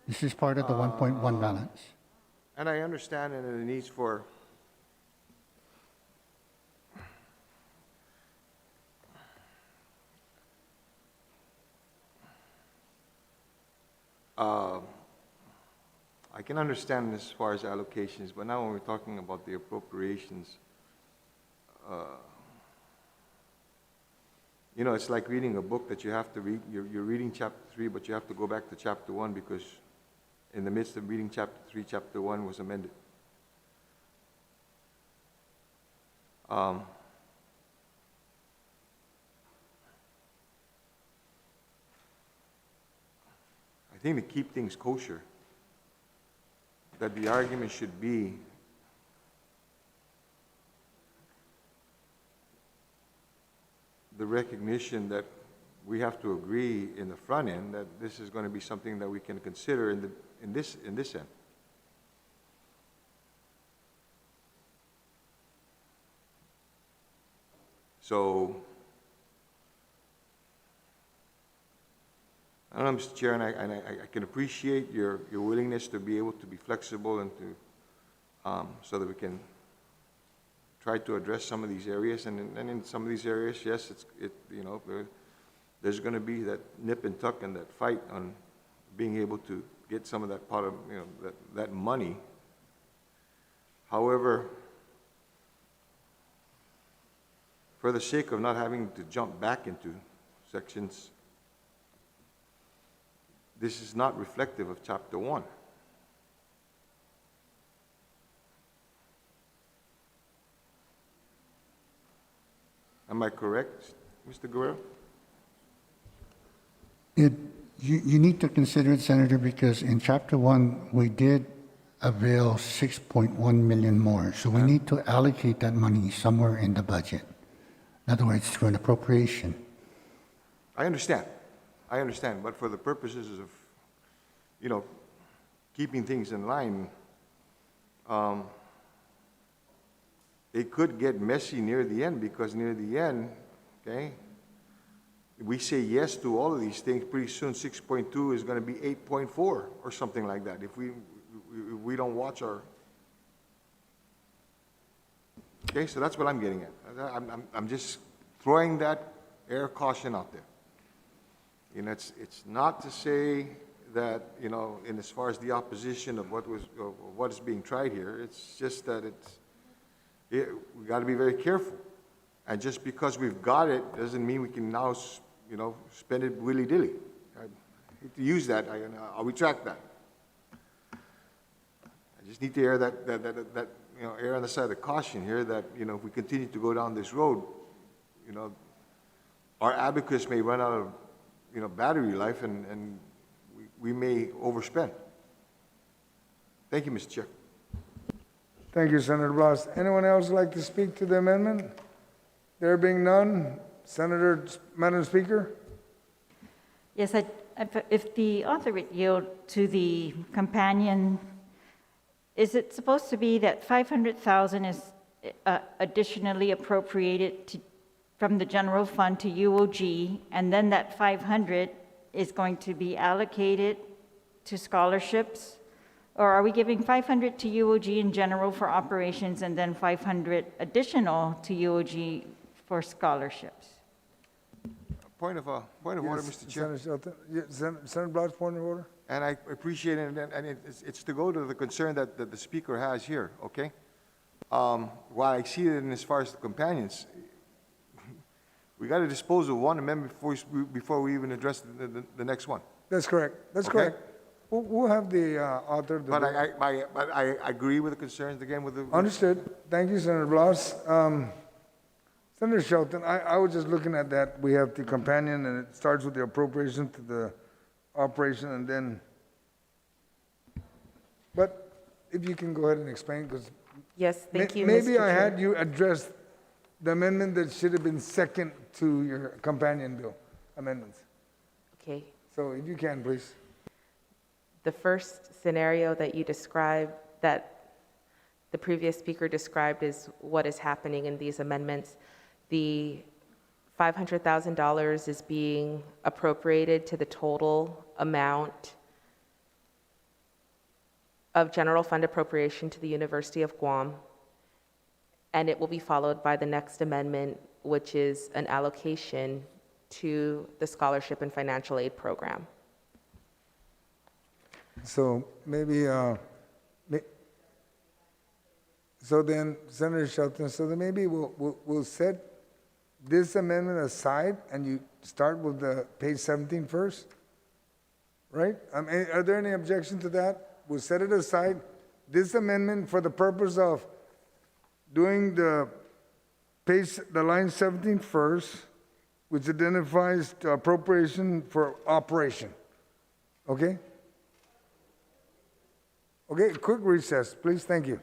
This is part of the 1.1 balance. And I understand that the needs for I can understand as far as allocations, but now when we're talking about the appropriations, you know, it's like reading a book that you have to read. You're reading Chapter 3, but you have to go back to Chapter 1 because in the midst of reading Chapter 3, Chapter 1 was amended. I think to keep things kosher, that the argument should be the recognition that we have to agree in the front end that this is going to be something that we can consider in this end. So, I don't know, Mr. Chair, and I can appreciate your willingness to be able to be flexible and to so that we can try to address some of these areas, and in some of these areas, yes, you know, there's going to be that nip and tuck and that fight on being able to get some of that part of, you know, that money. However, for the sake of not having to jump back into sections, this is not reflective of Chapter 1. Am I correct, Mr. Guerrero? You need to consider it, Senator, because in Chapter 1, we did avail 6.1 million more. So we need to allocate that money somewhere in the budget. In other words, through an appropriation. I understand, but for the purposes of, keeping things in line, it could get messy near the end, because near the end, okay, we say yes to all of these things, pretty soon 6.2 is going to be 8.4 or something like that if we don't watch our... Okay, so that's what I'm getting at. I'm just throwing that air of caution out there. It's not to say that, in as far as the opposition of what is being tried here, it's just that we got to be very careful. And just because we've got it doesn't mean we can now, spend it willy-nilly. I hate to use that. I'll retract that. I just need to air that err on the side of caution here that, if we continue to go down this road, our abacus may run out of, battery life and we may overspend. Thank you, Mr. Chair. Thank you, Senator Blas. Anyone else like to speak to the amendment? There being none, Madam Speaker? Yes, if the author would yield to the companion, is it supposed to be that 500,000 is additionally appropriated from the general fund to UOG, and then that 500 is going to be allocated to scholarships? Or are we giving 500 to UOG in general for operations and then 500 additional to UOG for scholarships? Point of order, Mr. Chair. Senator Shelton. Senator Blas, point of order. And I appreciate it, and it's to go to the concern that the speaker has here, okay? While I see it in as far as the companions, we got to dispose of one amendment before we even address the next one. That's correct. That's Okay. correct. We'll have the author of the But bill. I agree with the concerns again with the... Understood. Thank you, Senator Blas. Senator Shelton, I was just looking at that. We have the companion, and it starts with the appropriation to the operation, and then... But if you can go ahead and explain, because... Yes, thank you, Maybe Mr. I Chair. had you address the amendment that should have been second to your companion bill amendments. Okay. So if you can, please. The first scenario that you described, that the previous speaker described, is what is happening in these amendments. The $500,000 is being appropriated to the total amount of general fund appropriation to the University of Guam, and it will be followed by the next amendment, which is an allocation to the scholarship and financial aid program. So maybe, so then, Senator Shelton, so then maybe we'll set this amendment aside and you start with the page 17 first, right? Are there any objection to that? We'll set it aside, this amendment, for the purpose of doing the line 17 first, which identifies the appropriation for operation. Okay? Okay, quick recess, please. Thank you.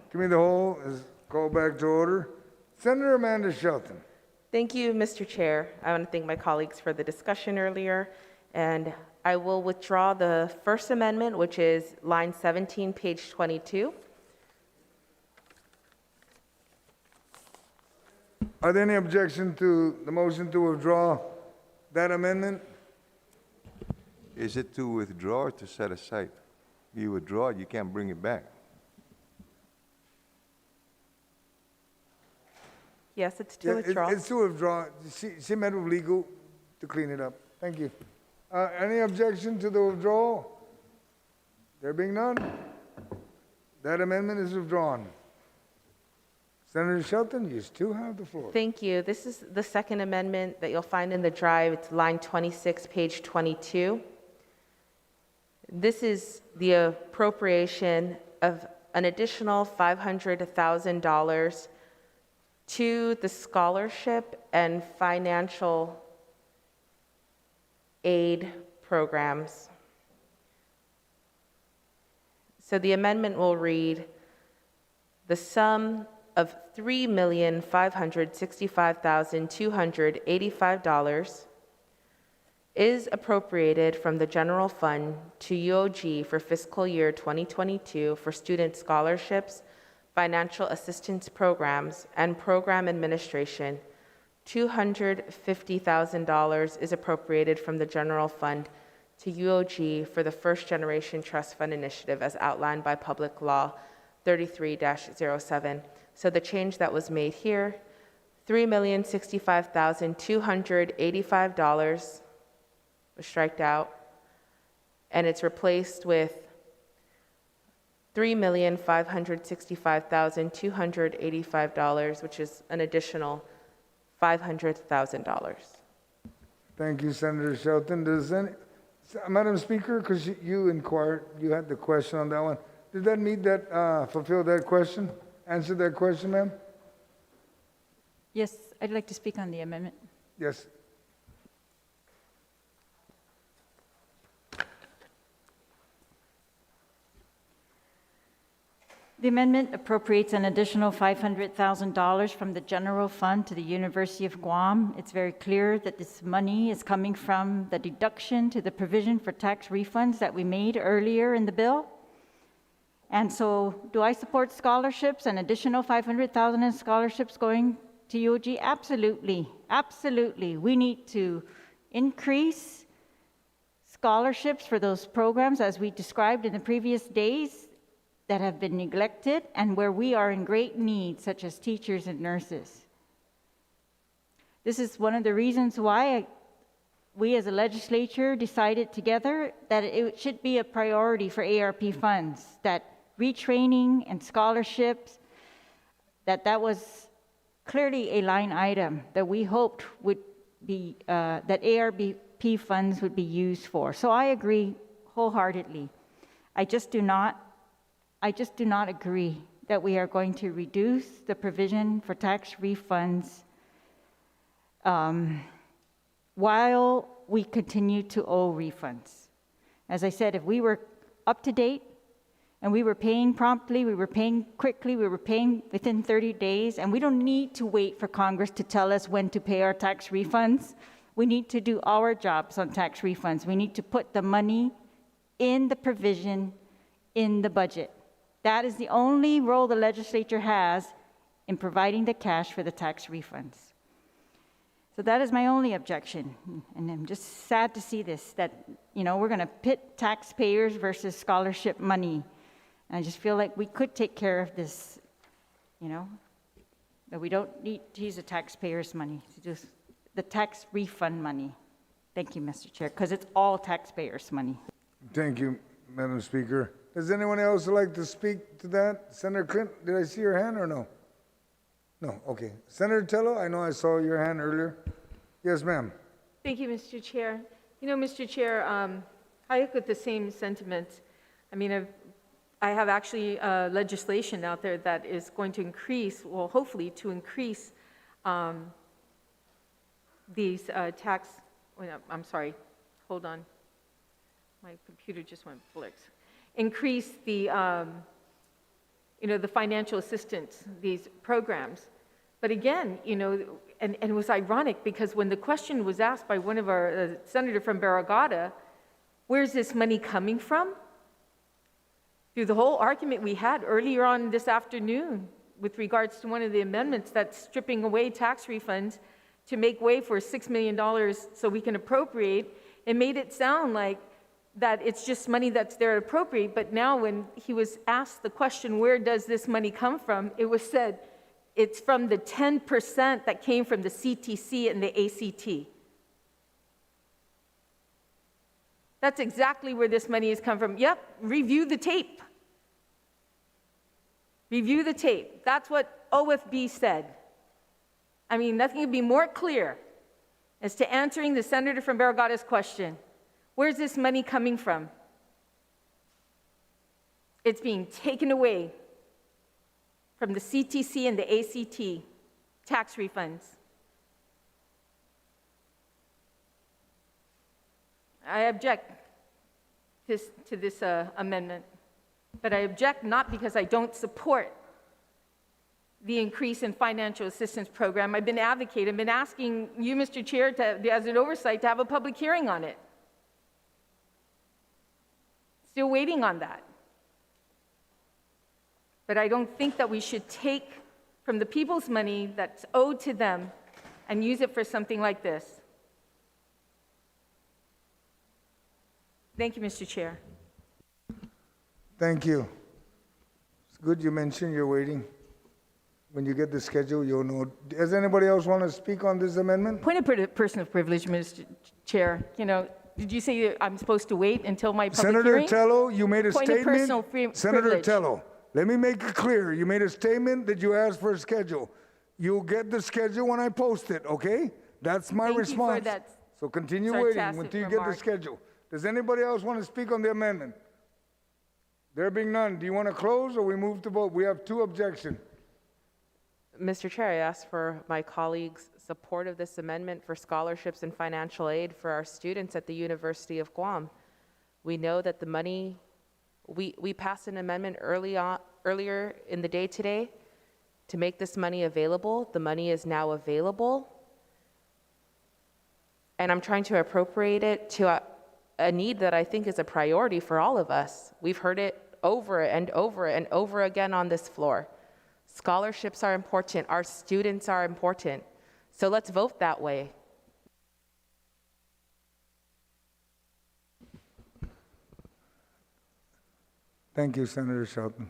Committee of the Whole is called back to order. Senator Amanda Shelton. Thank you, Mr. Chair. I want to thank my colleagues for the discussion earlier, and I will withdraw the First Amendment, which is line 17, page 22. Are there any objection to the motion to withdraw that amendment? Is it to withdraw or to set aside? You withdraw it, you can't bring it back. Yes, it's to Yeah, withdraw. It's to withdraw. She met with legal to clean it up. Thank you. Any objection to the withdrawal? There being none, that amendment is withdrawn. Senator Shelton, you still have the floor. Thank you. This is the second amendment that you'll find in the drive. It's line 26, page 22. This is the appropriation of an additional $500,000 to the scholarship and financial aid programs. So the amendment will read, the sum of $3,565,285 is appropriated from the general fund to UOG for fiscal year 2022 for student scholarships, financial assistance programs, and program administration. $250,000 is appropriated from the general fund to UOG for the First Generation Trust Fund Initiative as outlined by Public Law 33-07. So the change that was made here, $3,065,285 was striked out, and it's replaced with $3,565,285, which is an additional $500,000. Thank you, Senator Shelton. Madam Speaker, because you inquired, you had the question on that one. Did that meet that, fulfill that question? Answer that question, ma'am? Yes, I'd like to speak on the amendment. Yes. The amendment appropriates an additional $500,000 from the general fund to the University of Guam. It's very clear that this money is coming from the deduction to the provision for tax refunds that we made earlier in the bill. And so, do I support scholarships, an additional $500,000 in scholarships going to UOG? Absolutely, absolutely. We need to increase scholarships for those programs as we described in the previous days that have been neglected and where we are in great need, such as teachers and nurses. This is one of the reasons why we as a legislature decided together that it should be a priority for ARP funds, that retraining and scholarships, that was clearly a line item that we hoped would be, that ARP funds would be used for. So I agree wholeheartedly. I just do not agree that we are going to reduce the provision for tax refunds while we continue to owe refunds. As I said, if we were up to date and we were paying promptly, we were paying quickly, we were paying within 30 days, and we don't need to wait for Congress to tell us when to pay our tax refunds. We need to do our jobs on tax refunds. We need to put the money in the provision in the budget. That is the only role the legislature has in providing the cash for the tax refunds. So that is my only objection. And I'm just sad to see this, that, we're going to pit taxpayers versus scholarship money. And I just feel like we could take care of this, that we don't need to use the taxpayers' money, to just the tax refund money. Thank you, Mr. Chair, because it's all taxpayers' money. Thank you, Madam Speaker. Does anyone else like to speak to that? Senator Clinton, did I see your hand or no? No, okay. Senator Tello, I know I saw your hand earlier. Yes, ma'am. Thank you, Mr. Chair. Mr. Chair, I echo the same sentiments. I have actually legislation out there that is going to increase, well, hopefully to increase these tax, I'm sorry, hold on. My computer just went blank. Increase the the financial assistance, these programs. But again, and it was ironic because when the question was asked by one of our senator from Barragata, where's this money coming from? Through the whole argument we had earlier on this afternoon with regards to one of the amendments that's stripping away tax refunds to make way for $6 million so we can appropriate, it made it sound like that it's just money that's there to appropriate. But now when he was asked the question, where does this money come from? It was said, it's from the 10% that came from the CTC and the ACT. That's exactly where this money has come from. Yep, review the tape. Review the tape. That's what OFB said. I mean, nothing could be more clear as to answering the senator from Barragata's question. Where's this money coming from? It's being taken away from the CTC and the ACT tax refunds. I object to this amendment, but I object not because I don't support the increase in financial assistance program. I've been advocating, I've been asking you, Mr. Chair, as an oversight, to have a public hearing on it. Still waiting on that. But I don't think that we should take from the people's money that's owed to them and use it for something like this. Thank you, Mr. Chair. Thank you. It's good you mentioned you're waiting. When you get the schedule, you'll know. Does anybody else want to speak on this amendment? Point of personal privilege, Mr. Chair. Did you say I'm supposed to wait until my public Senator hearing? Tello, you made a Point of statement. personal Senator privilege. Tello, let me make it clear. You made a statement that you asked for a schedule. You'll get the schedule when I post it, okay? That's my Thank you response. for that So continue waiting sarcastic until you get the remark. schedule. Does anybody else want to speak on the amendment? There being none, do you want to close or we move to vote? We have two objections. Mr. Chair, I ask for my colleagues' support of this amendment for scholarships and financial aid for our students at the University of Guam. We know that the money, we passed an amendment earlier in the day today to make this money available. The money is now available. And I'm trying to appropriate it to a need that I think is a priority for all of us. We've heard it over and over and over again on this floor. Scholarships are important. Our students are important. So let's vote that way. Thank you, Senator Shelton.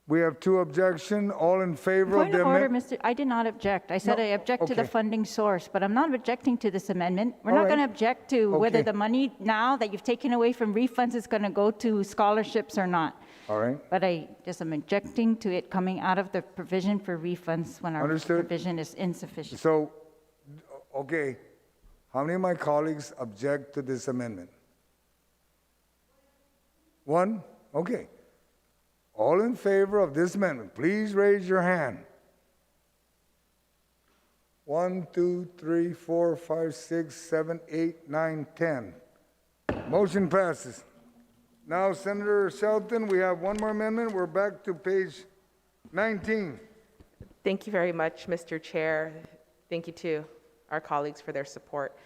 We have two objections. All in favor Point of of the order, amendment? Mr. I did not object. I said No, I object to the okay. funding source, but I'm not objecting to this amendment. We're All not right. going to object to whether Okay. the money now that you've taken away from refunds is going to go to scholarships or not. All right. But I'm objecting to it coming out of the provision for refunds when our Understood. provision is insufficient. So, okay, how many of my colleagues object to this amendment? One? Okay. All in favor of this amendment, please raise your hand. 1, 2, 3, 4, 5, 6, 7, 8, 9, 10. Motion passes. Now, Senator Shelton, we have one more amendment. We're back to page 19. Thank you very much, Mr. Chair. Thank you to our colleagues for their support.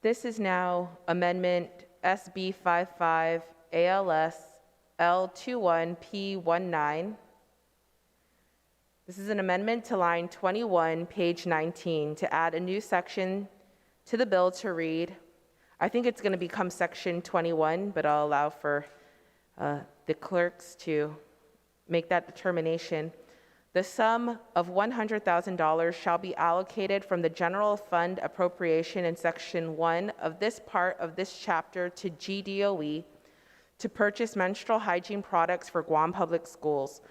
This is now Amendment SB 55 ALS L21P19. This is an amendment to line 21, page 19, to add a new section to the bill to read. I think it's going to become section 21, but I'll allow for the clerks to make that determination. The sum of $100,000 shall be allocated from the general fund appropriation in section 1 of this part of this chapter to GDOE to purchase menstrual hygiene products for Guam Public Schools.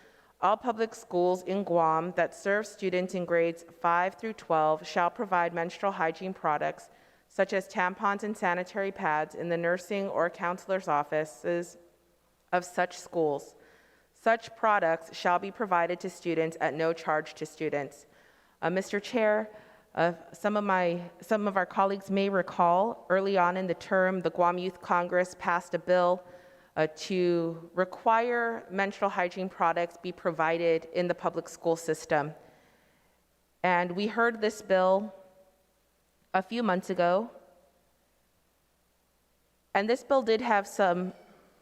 All public schools in Guam that serve students in grades 5 through 12 shall provide menstrual hygiene products such as tampons and sanitary pads in the nursing or counselor's offices of such schools. Such products shall be provided to students at no charge to students. Mr. Chair, some of our colleagues may recall early on in the term, the Guam Youth Congress passed a bill to require menstrual hygiene products be provided in the public school system. And we heard this bill a few months ago. And this bill did have some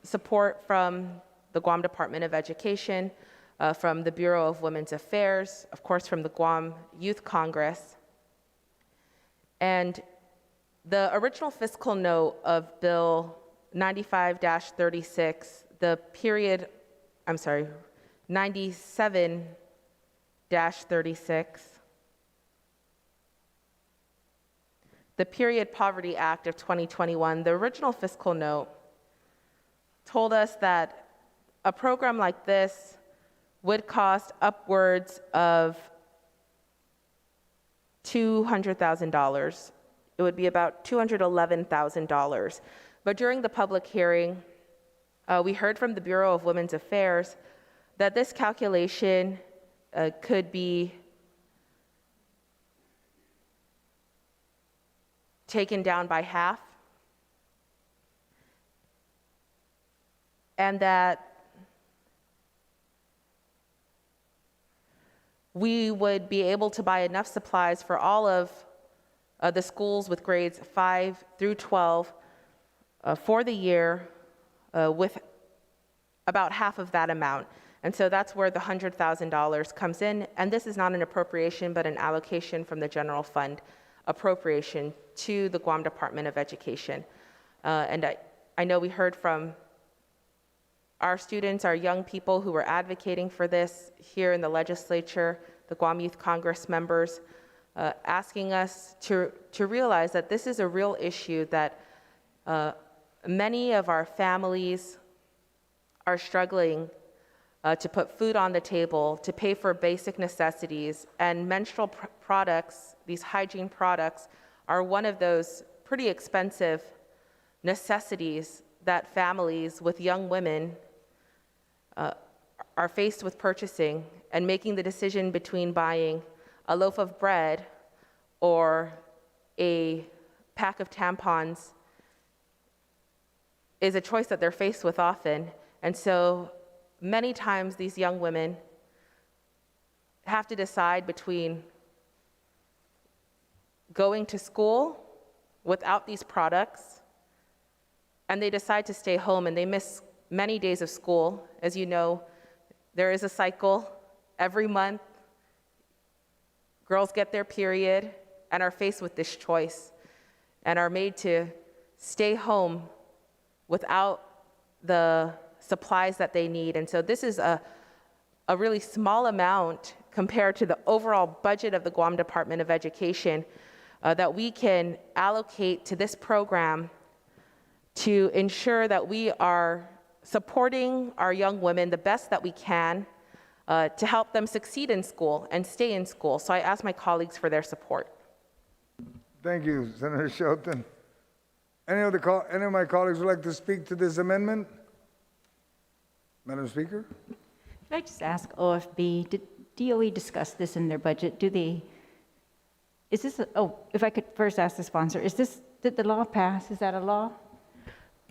support from the Guam Department of Education, from the Bureau of Women's Affairs, of course, from the Guam Youth Congress. And the original fiscal note of Bill 95-36, 97-36, the Period Poverty Act of 2021, the original fiscal note told us that a program like this would cost upwards of $200,000. It would be about $211,000. But during the public hearing, we heard from the Bureau of Women's Affairs that this calculation could be taken down by half, and that we would be able to buy enough supplies for all of the schools with grades 5 through 12 for the year with about half of that amount. And so that's where the $100,000 comes in. And this is not an appropriation, but an allocation from the general fund appropriation to the Guam Department of Education. And I know we heard from our students, our young people who were advocating for this here in the legislature, the Guam Youth Congress members, asking us to realize that this is a real issue, that many of our families are struggling to put food on the table, to pay for basic necessities, and menstrual products, these hygiene products, are one of those pretty expensive necessities that families with young women are faced with purchasing, and making the decision between buying a loaf of bread or a pack of tampons is a choice that they're faced with often. And so many times these young women have to decide between going to school without these products, and they decide to stay home, and they miss many days of school. As you know, there is a cycle. Every month, girls get their period and are faced with this choice and are made to stay home without the supplies that they need. And so this is a really small amount compared to the overall budget of the Guam Department of Education that we can allocate to this program to ensure that we are supporting our young women the best that we can to help them succeed in school and stay in school. So I ask my colleagues for their support. Thank you, Senator Shelton. Any of my colleagues would like to speak to this amendment? Madam Speaker? Could I just ask OFB, did DOE discuss this in their budget? If I could first ask the sponsor, did the law pass? Is that a law?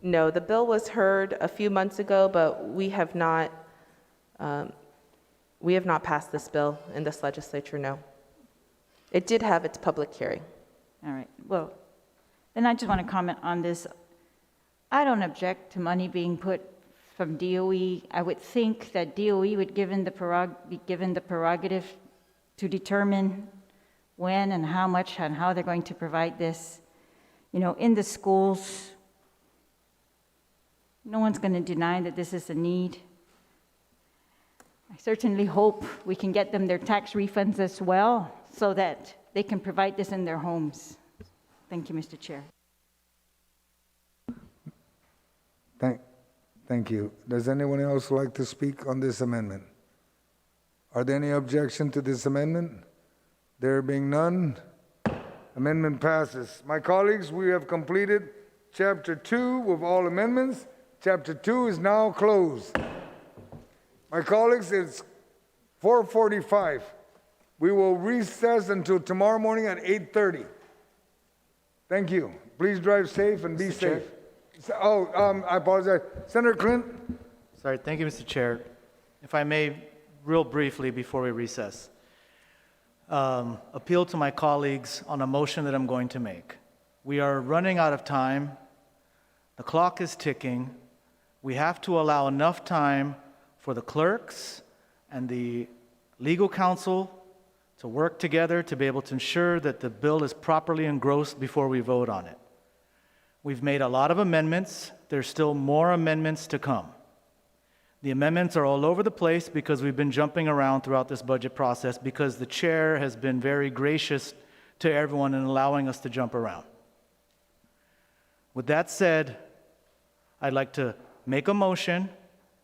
No, the bill was heard a few months ago, but we have not passed this bill in this legislature, no. It did have its public hearing. All right, well, then I just want to comment on this. I don't object to money being put from DOE. I would think that DOE would be given the prerogative to determine when and how much and how they're going to provide this. In the schools, no one's going to deny that this is a need. I certainly hope we can get them their tax refunds as well so that they can provide this in their homes. Thank you, Mr. Chair. Thank you. Does anyone else like to speak on this amendment? Are there any objection to this amendment? There being none, amendment passes. My colleagues, we have completed Chapter 2 with all amendments. Chapter 2 is now closed. My colleagues, it's 4:45. We will recess until tomorrow morning at 8:30. Thank you. Please drive safe and be safe. I apologize. Senator Clint? Sorry, thank you, Mr. Chair. If I may, real briefly before we recess, appeal to my colleagues on a motion that I'm going to make. We are running out of time. The clock is ticking. We have to allow enough time for the clerks and the legal counsel to work together to be able to ensure that the bill is properly engrossed before we vote on it. We've made a lot of amendments. There's still more amendments to come. The amendments are all over the place because we've been jumping around throughout this budget process because the chair has been very gracious to everyone in allowing us to jump around. With that said, I'd like to make a motion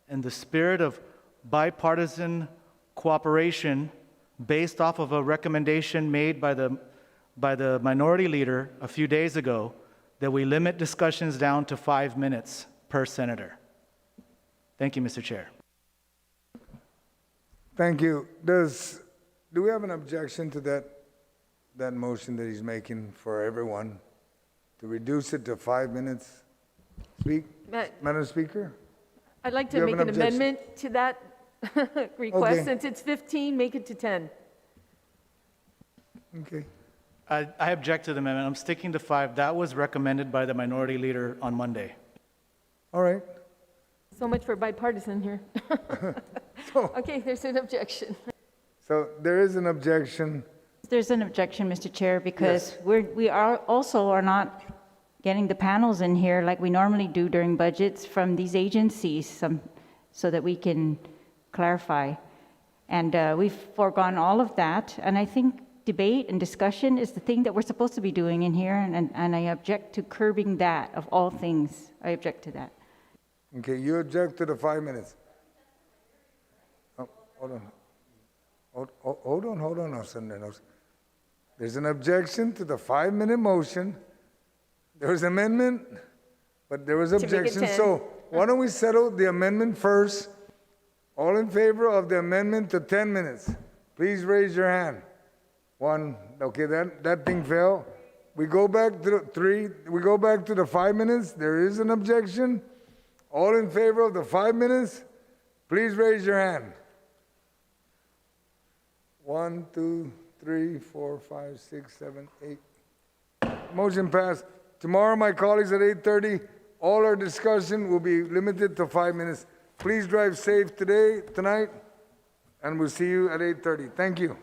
in the spirit of bipartisan cooperation based off of a recommendation made by the minority leader a few days ago that we limit discussions down to 5 minutes per senator. Thank you, Mr. Chair. Thank you. Do we have an objection to that motion that he's making for everyone to reduce it to 5 minutes? Madam Speaker? I'd like Do to you make have an an objection? amendment to that request. Okay. Since it's 15, make it to 10. Okay. I object to the amendment. I'm sticking to 5. That was recommended by the minority leader on Monday. All right. So much for bipartisan here. Okay, there's an objection. So there is an objection. There's an objection, Mr. Chair, because we are not getting the panels in here like we normally do during budgets from these agencies, so that we can clarify. And we've foregone all of that, and I think debate and discussion is the thing that we're supposed to be doing in here, and I object to curbing that of all things. I object to that. Okay, you object to the 5 minutes. Oh, hold on. Hold on, no, Senator. No. There's an objection to the 5-minute motion. There was amendment, but there was make it objection. 10. So why don't we settle the amendment first? All in favor of the amendment to 10 minutes, please raise your hand. 1, okay, that thing fell. We go back to 3, we go back to the 5 minutes. There is an objection. All in favor of the 5 minutes, please raise your hand. 1, 2, 3, 4, 5, 6, 7, 8. Motion passed. Tomorrow, my colleagues, at 8:30, all our discussion will be limited to 5 minutes. Please drive safe tonight, and we'll see you at 8:30. Thank you.